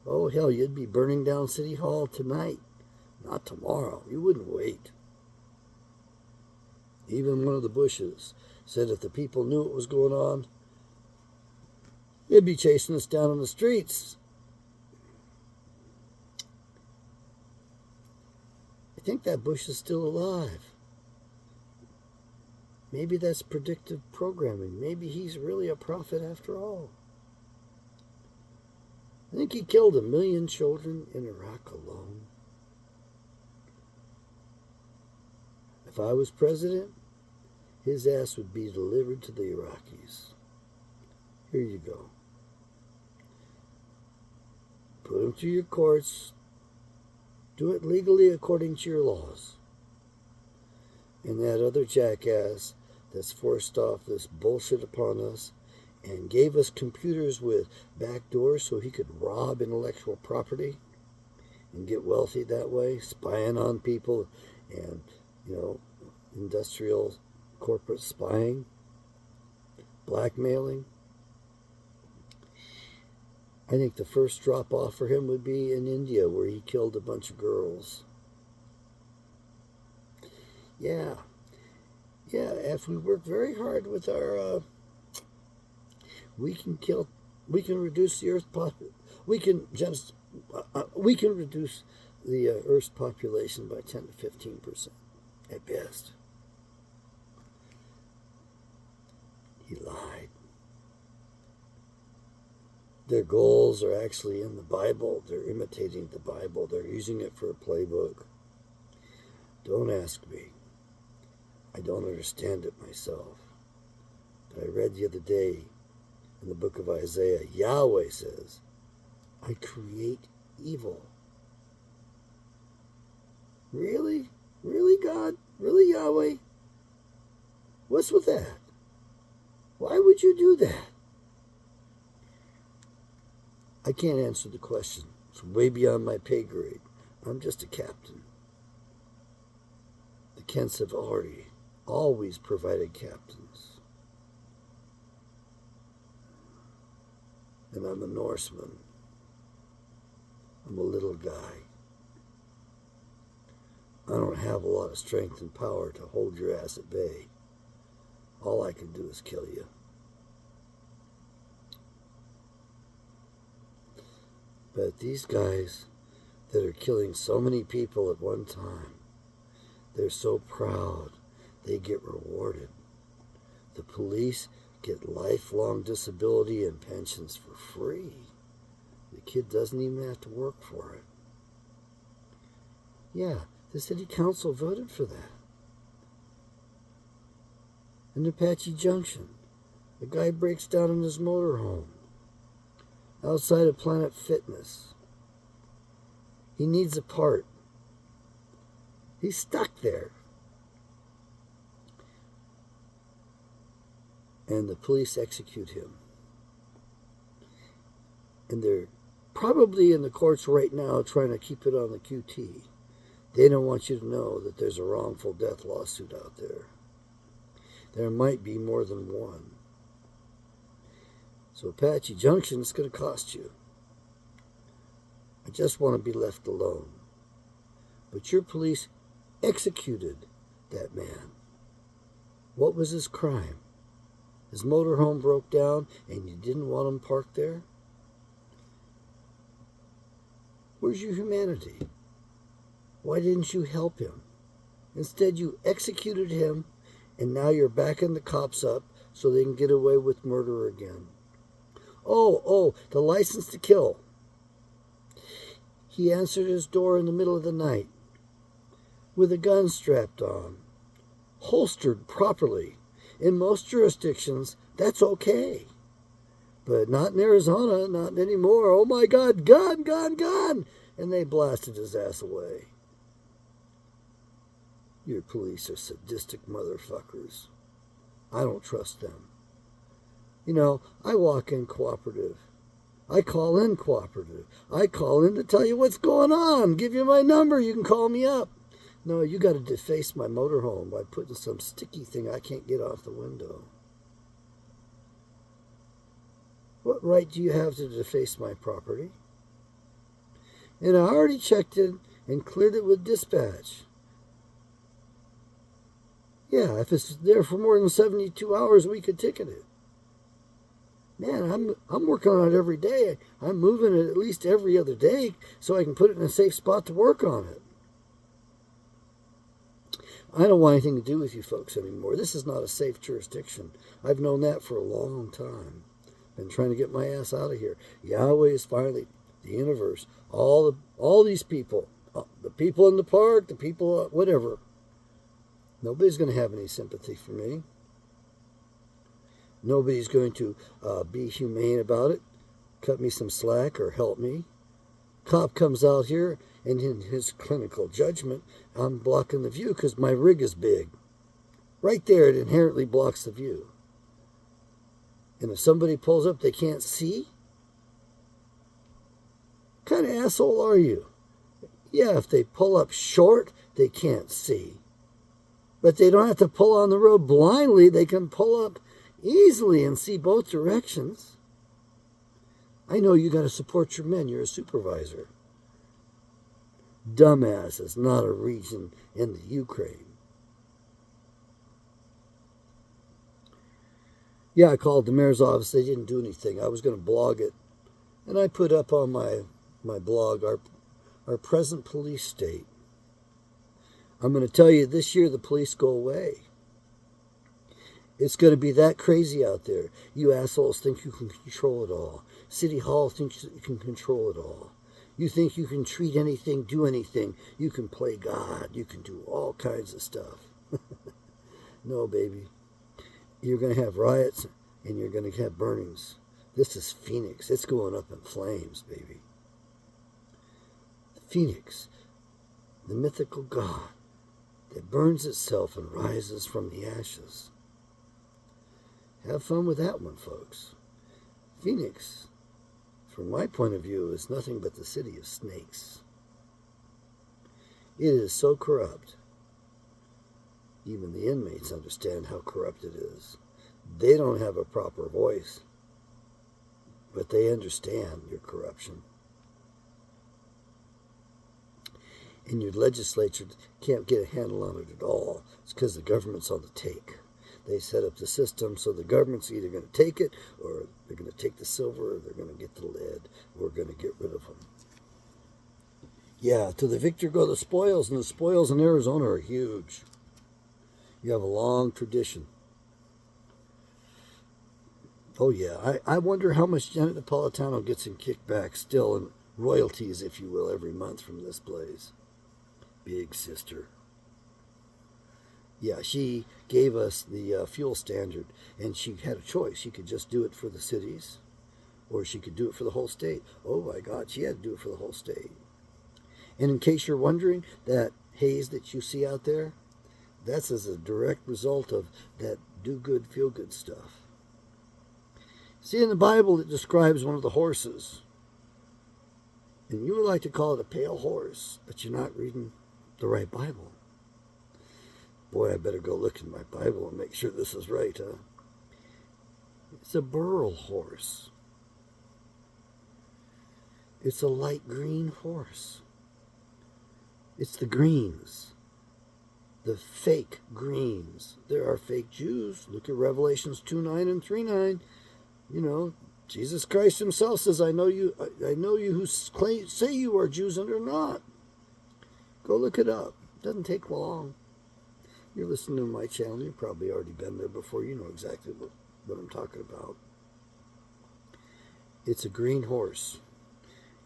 oh hell, you'd be burning down City Hall tonight, not tomorrow. You wouldn't wait. Even one of the Bushes said if the people knew what was going on, they'd be chasing us down on the streets. I think that Bush is still alive. Maybe that's predictive programming. Maybe he's really a prophet after all. I think he killed 1 million children in Iraq alone. If I was president, his ass would be delivered to the Iraqis. Here you go. Put him through your courts. Do it legally according to your laws. And that other jackass that's forced off this bullshit upon us and gave us computers with back doors so he could rob intellectual property and get wealthy that way, spying on people and, industrial corporate spying, blackmailing. I think the first drop off for him would be in India, where he killed a bunch of girls. Yeah, if we work very hard with our, we can reduce the Earth we can reduce the Earth's population by 10 to 15% at best. He lied. Their goals are actually in the Bible. They're imitating the Bible. They're using it for a playbook. Don't ask me. I don't understand it myself. But I read the other day in the book of Isaiah, Yahweh says, I create evil. Really? Really, God? Really, Yahweh? What's with that? Why would you do that? I can't answer the question. It's way beyond my pay grade. I'm just a captain. The Kents have always provided captains. And I'm a Norseman. I'm a little guy. I don't have a lot of strength and power to hold your ass at bay. All I can do is kill you. But these guys that are killing so many people at one time, they're so proud they get rewarded. The police get lifelong disability and pensions for free. The kid doesn't even have to work for it. Yeah, the city council voted for that. In Apache Junction, a guy breaks down in his motorhome outside of Planet Fitness. He needs a part. He's stuck there. And the police execute him. And they're probably in the courts right now trying to keep it on the QT. They don't want you to know that there's a wrongful death lawsuit out there. There might be more than one. So Apache Junction is going to cost you. I just want to be left alone. But your police executed that man. What was his crime? His motorhome broke down and you didn't want him parked there? Where's your humanity? Why didn't you help him? Instead, you executed him, and now you're backing the cops up so they can get away with murder again. Oh, the license to kill. He answered his door in the middle of the night with a gun strapped on, holstered properly. In most jurisdictions, that's okay. But not in Arizona, not anymore. Oh my God, gun! And they blasted his ass away. Your police are sadistic motherfuckers. I don't trust them. I walk in cooperative. I call in cooperative. I call in to tell you what's going on. Give you my number. You can call me up. No, you got to deface my motorhome by putting some sticky thing I can't get off the window. What right do you have to deface my property? And I already checked it and cleared it with dispatch. Yeah, if it's there for more than 72 hours, we could ticket it. Man, I'm working on it every day. I'm moving it at least every other day so I can put it in a safe spot to work on it. I don't want anything to do with you folks anymore. This is not a safe jurisdiction. I've known that for a long time. Been trying to get my ass out of here. Yahweh is finally, the universe, all these people, the people in the park, the people, whatever. Nobody's going to have any sympathy for me. Nobody's going to be humane about it, cut me some slack or help me. Cop comes out here, and in his clinical judgment, I'm blocking the view because my rig is big. Right there, it inherently blocks the view. And if somebody pulls up, they can't see? What kind of asshole are you? Yeah, if they pull up short, they can't see. But they don't have to pull on the road blindly. They can pull up easily and see both directions. I know you got to support your men. You're a supervisor. Dumbass is not a region in the Ukraine. Yeah, I called the mayor's office. They didn't do anything. I was going to blog it. And I put up on my blog our present police state. I'm going to tell you, this year the police go away. It's going to be that crazy out there. You assholes think you can control it all. City Hall thinks you can control it all. You think you can treat anything, do anything. You can play God. You can do all kinds of stuff. No, baby. You're going to have riots and you're going to have burnings. This is Phoenix. It's going up in flames, baby. Phoenix, the mythical god that burns itself and rises from the ashes. Have fun with that one, folks. Phoenix, from my point of view, is nothing but the city of snakes. It is so corrupt. Even the inmates understand how corrupt it is. They don't have a proper voice, but they understand your corruption. And your legislature can't get a handle on it at all. It's because the government's on the take. They set up the system so the government's either going to take it, or they're going to take the silver, or they're going to get the lead. We're going to get rid of them. Yeah, to the victor go the spoils, and the spoils in Arizona are huge. You have a long tradition. Oh yeah, I wonder how much Janet Napolitano gets in kickback still, in royalties, if you will, every month from this place. Big sister. Yeah, she gave us the fuel standard, and she had a choice. She could just do it for the cities, or she could do it for the whole state. Oh my God, she had to do it for the whole state. And in case you're wondering, that haze that you see out there, that's as a direct result of that do-good, feel-good stuff. See, in the Bible, it describes one of the horses. And you would like to call it a pale horse, but you're not reading the right Bible. Boy, I better go look in my Bible and make sure this is right, huh? It's a burl horse. It's a light green horse. It's the greens. The fake greens. There are fake Jews. Look at Revelations 2:9 and 3:9. You know, Jesus Christ himself says, I know you who say you are Jews and are not. Go look it up. It doesn't take long. You're listening to my channel. You've probably already been there before. You know exactly what I'm talking about. It's a green horse.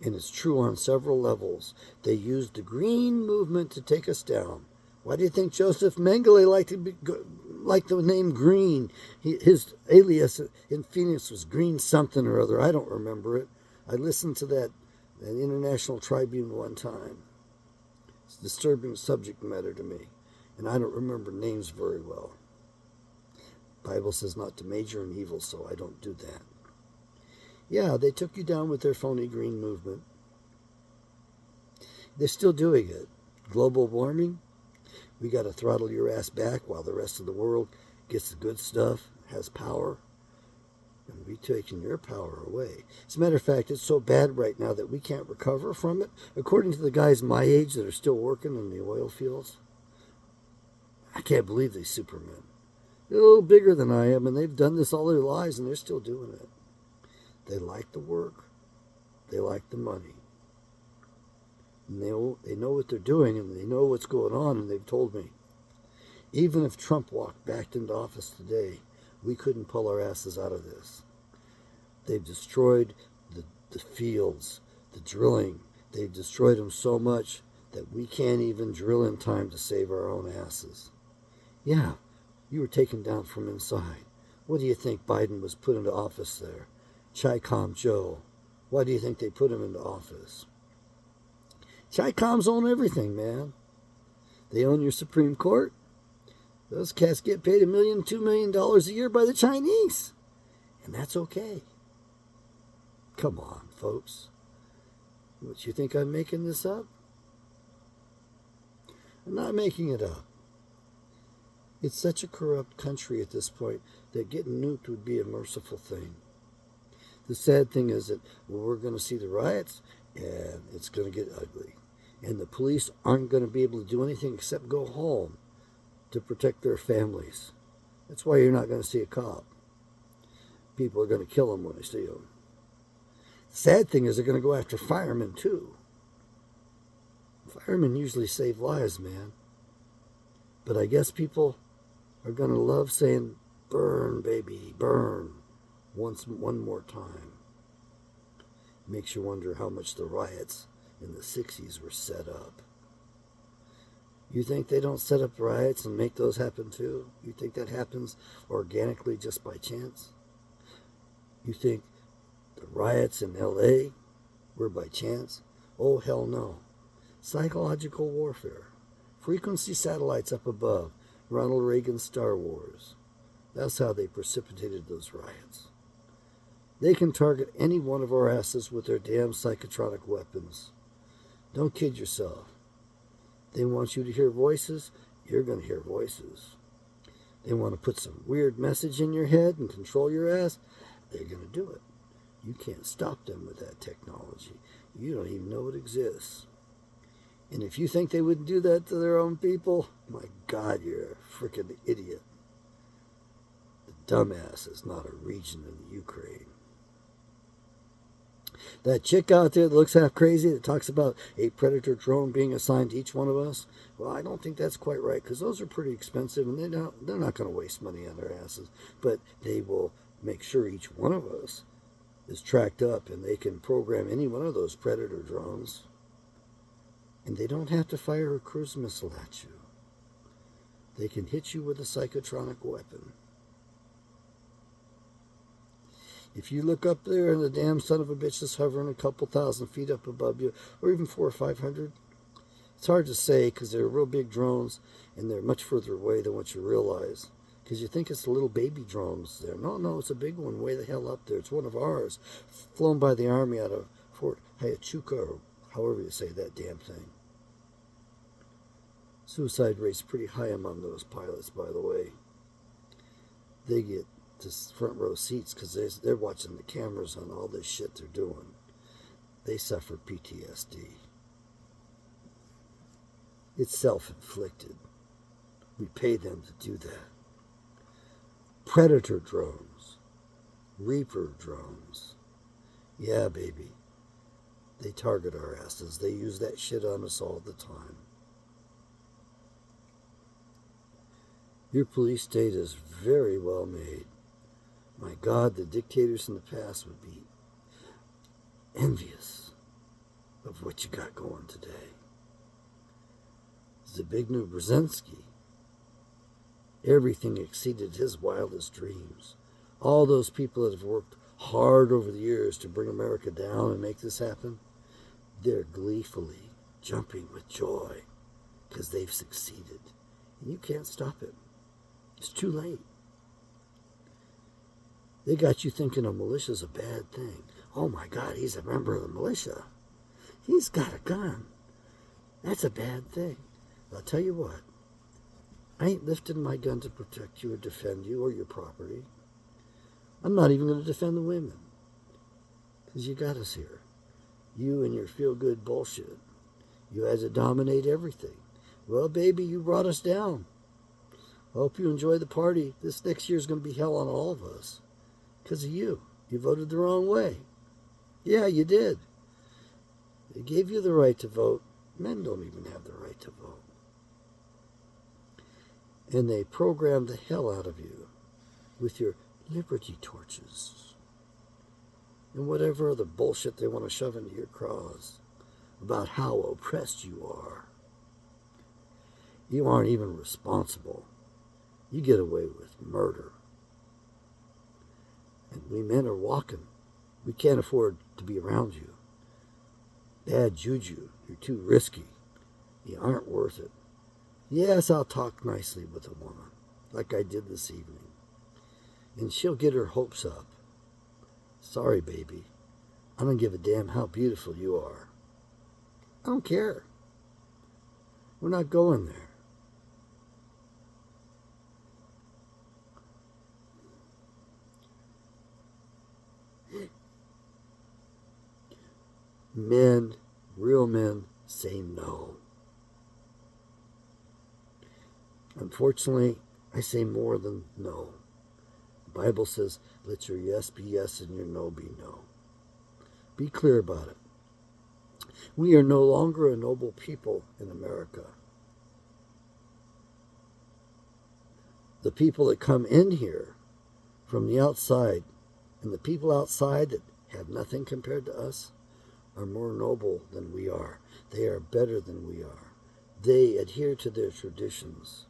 And it's true on several levels. They used the green movement to take us down. Why do you think Joseph Mengele liked the name Green? His alias in Phoenix was Green something or other. I don't remember it. I listened to that International Tribune one time. It's a disturbing subject matter to me. And I don't remember names very well. The Bible says not to major in evil, so I don't do that. Yeah, they took you down with their phony green movement. They're still doing it. Global warming? We got to throttle your ass back while the rest of the world gets the good stuff, has power, and we taking your power away. As a matter of fact, it's so bad right now that we can't recover from it. According to the guys my age that are still working in the oil fields, I can't believe these supermen. They're a little bigger than I am, and they've done this all their lives, and they're still doing it. They like the work. They like the money. And they know what they're doing, and they know what's going on, and they've told me, even if Trump walked back into office today, we couldn't pull our asses out of this. They've destroyed the fields, the drilling. They've destroyed them so much that we can't even drill in time to save our own asses. Yeah, you were taken down from inside. What do you think Biden was put into office there? Chi-Com Joe. Why do you think they put him into office? Chi-Coms own everything, man. They own your Supreme Court. Those cats get paid $1 million, $2 million a year by the Chinese. And that's okay. Come on, folks. What, you think I'm making this up? I'm not making it up. It's such a corrupt country at this point that getting nuked would be a merciful thing. The sad thing is that we're going to see the riots, and it's going to get ugly. And the police aren't going to be able to do anything except go home to protect their families. That's why you're not going to see a cop. People are going to kill them when they see them. The sad thing is they're going to go after firemen, too. Firemen usually save lives, man. But I guess people are going to love saying, burn, baby, burn, one more time. Makes you wonder how much the riots in the 60s were set up. You think they don't set up riots and make those happen too? You think that happens organically just by chance? You think the riots in LA were by chance? Oh, hell no. Psychological warfare. Frequency satellites up above. Ronald Reagan's Star Wars. That's how they precipitated those riots. They can target any one of our asses with their damn psychotronic weapons. Don't kid yourself. They want you to hear voices, you're going to hear voices. They want to put some weird message in your head and control your ass, they're going to do it. You can't stop them with that technology. You don't even know it exists. And if you think they wouldn't do that to their own people, my God, you're a freaking idiot. The dumbass is not a region in the Ukraine. That chick out there that looks half crazy that talks about a Predator drone being assigned to each one of us, well, I don't think that's quite right, because those are pretty expensive, and they're not going to waste money on their asses, but they will make sure each one of us is tracked up, and they can program any one of those Predator drones, and they don't have to fire a cruise missile at you. They can hit you with a psychotronic weapon. If you look up there and the damn son of a bitch is hovering a couple thousand feet up above you, or even 400 or 500, it's hard to say because they're real big drones and they're much further away than what you realize. Because you think it's the little baby drones there. No, it's a big one way the hell up there. It's one of ours, flown by the Army out of Fort Huachuca, or however you say that damn thing. Suicide rate's pretty high among those pilots, by the way. They get to front row seats because they're watching the cameras on all this shit they're doing. They suffer PTSD. It's self-inflicted. We pay them to do that. Predator drones. Reaper drones. Yeah, baby. They target our asses. They use that shit on us all the time. Your police state is very well made. My God, the dictators in the past would be envious of what you got going today. Zbigniew Brzezinski, everything exceeded his wildest dreams. All those people that have worked hard over the years to bring America down and make this happen, they're gleefully jumping with joy because they've succeeded. And you can't stop it. It's too late. They got you thinking a militia's a bad thing. Oh my God, he's a member of the militia. He's got a gun. That's a bad thing. I'll tell you what, I ain't lifting my gun to protect you or defend you or your property. I'm not even going to defend the women. Because you got us here. You and your feel-good bullshit. You had to dominate everything. Well, baby, you brought us down. I hope you enjoy the party. This next year's going to be hell on all of us. Because of you. You voted the wrong way. Yeah, you did. They gave you the right to vote. Men don't even have the right to vote. And they programmed the hell out of you with your liberty torches and whatever other bullshit they want to shove into your craws about how oppressed you are. You aren't even responsible. You get away with murder. And we men are walking. We can't afford to be around you. Bad juju. You're too risky. You aren't worth it. Yes, I'll talk nicely with a woman, like I did this evening. And she'll get her hopes up. Sorry, baby. I don't give a damn how beautiful you are. I don't care. We're not going there. Men, real men, say no. Unfortunately, I say more than no. The Bible says, let your yes be yes and your no be no. Be clear about it. We are no longer a noble people in America. The people that come in here from the outside, and the people outside that have nothing compared to us, are more noble than we are. They are better than we are. They adhere to their traditions.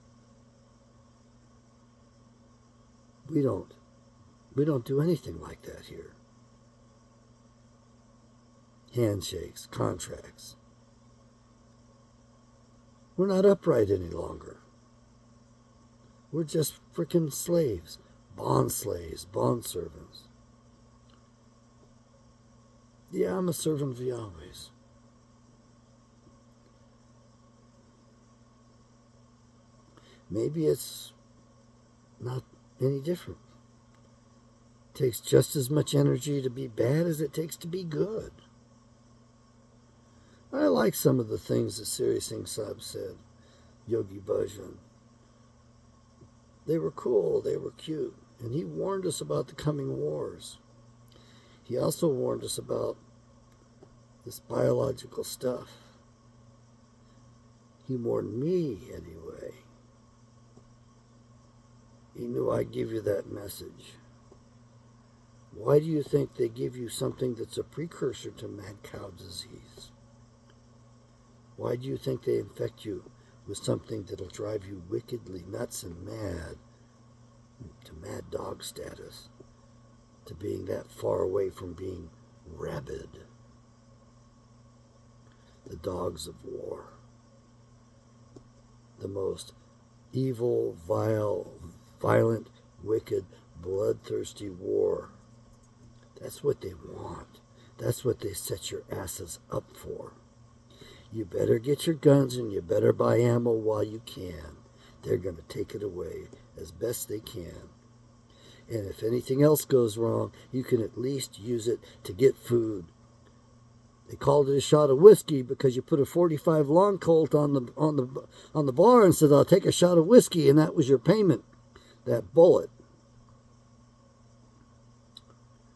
We don't do anything like that here. Handshakes, contracts. We're not upright any longer. We're just frickin' slaves, bond servants. Yeah, I'm a servant of Yahweh's. Maybe it's not any different. It takes just as much energy to be bad as it takes to be good. I like some of the things that Siri Singh Sahib said, Yogi Bhajan. They were cool, they were cute, and he warned us about the coming wars. He also warned us about this biological stuff. He warned me, anyway. He knew I'd give you that message. Why do you think they give you something that's a precursor to mad cow disease? Why do you think they infect you with something that'll drive you wickedly nuts and mad, to mad dog status, to being that far away from being rabid? The dogs of war. The most evil, vile, violent, wicked, bloodthirsty war. That's what they want. That's what they set your asses up for. You better get your guns and you better buy ammo while you can. They're going to take it away as best they can. And if anything else goes wrong, you can at least use it to get food. They called it a shot of whiskey because you put a 45 long Colt on the bar and said, I'll take a shot of whiskey, and that was your payment, that bullet.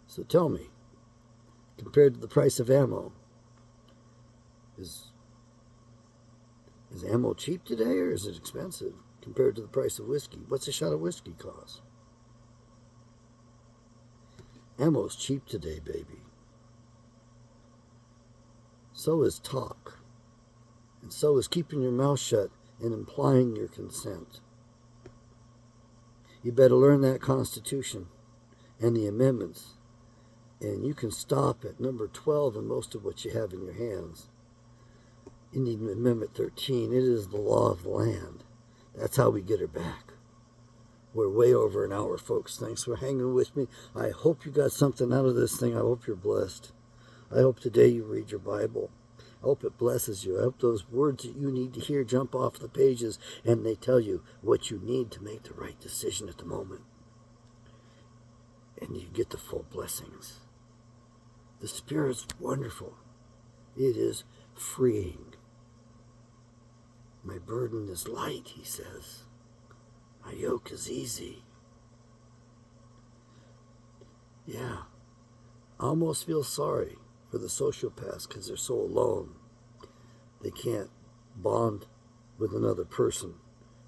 So tell me, compared to the price of ammo, is ammo cheap today or is it expensive compared to the price of whiskey? What's a shot of whiskey cost? Ammo's cheap today, baby. So is talk. And so is keeping your mouth shut and implying your consent. You better learn that Constitution and the amendments. And you can stop at number 12 in most of what you have in your hands. You need Amendment 13. It is the law of the land. That's how we get her back. We're way over an hour, folks. Thanks for hanging with me. I hope you got something out of this thing. I hope you're blessed. I hope today you read your Bible. I hope it blesses you. I hope those words that you need to hear jump off the pages and they tell you what you need to make the right decision at the moment. And you get the full blessings. The Spirit's wonderful. It is freeing. My burden is light, he says. My yoke is easy. Yeah, I almost feel sorry for the sociopaths because they're so alone. They can't bond with another person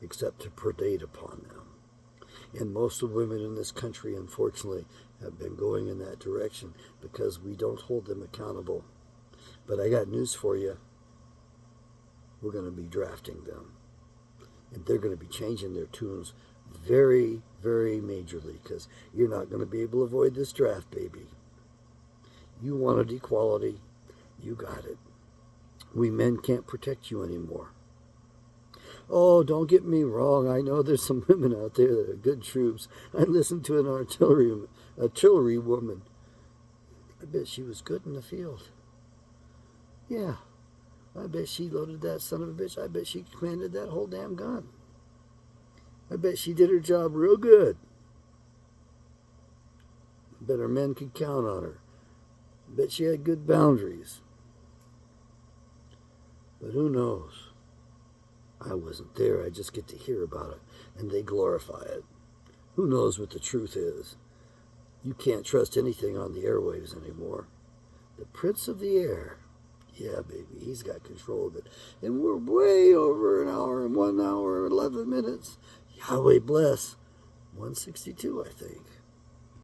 except to predate upon them. And most of the women in this country, unfortunately, have been going in that direction because we don't hold them accountable. But I got news for you. We're going to be drafting them. And they're going to be changing their tunes very, very majorly because you're not going to be able to avoid this draft, baby. You wanted equality. You got it. We men can't protect you anymore. Oh, don't get me wrong. I know there's some women out there that are good troops. I listened to an artillery woman. I bet she was good in the field. Yeah. I bet she loaded that son of a bitch. I bet she commanded that whole damn gun. I bet she did her job real good. I bet her men could count on her. I bet she had good boundaries. But who knows? I wasn't there. I just get to hear about it. And they glorify it. Who knows what the truth is? You can't trust anything on the airwaves anymore. The Prince of the Air. Yeah, baby, he's got control of it. And we're way over an hour and 1 hour and 11 minutes. Yahweh bless. 162, I think.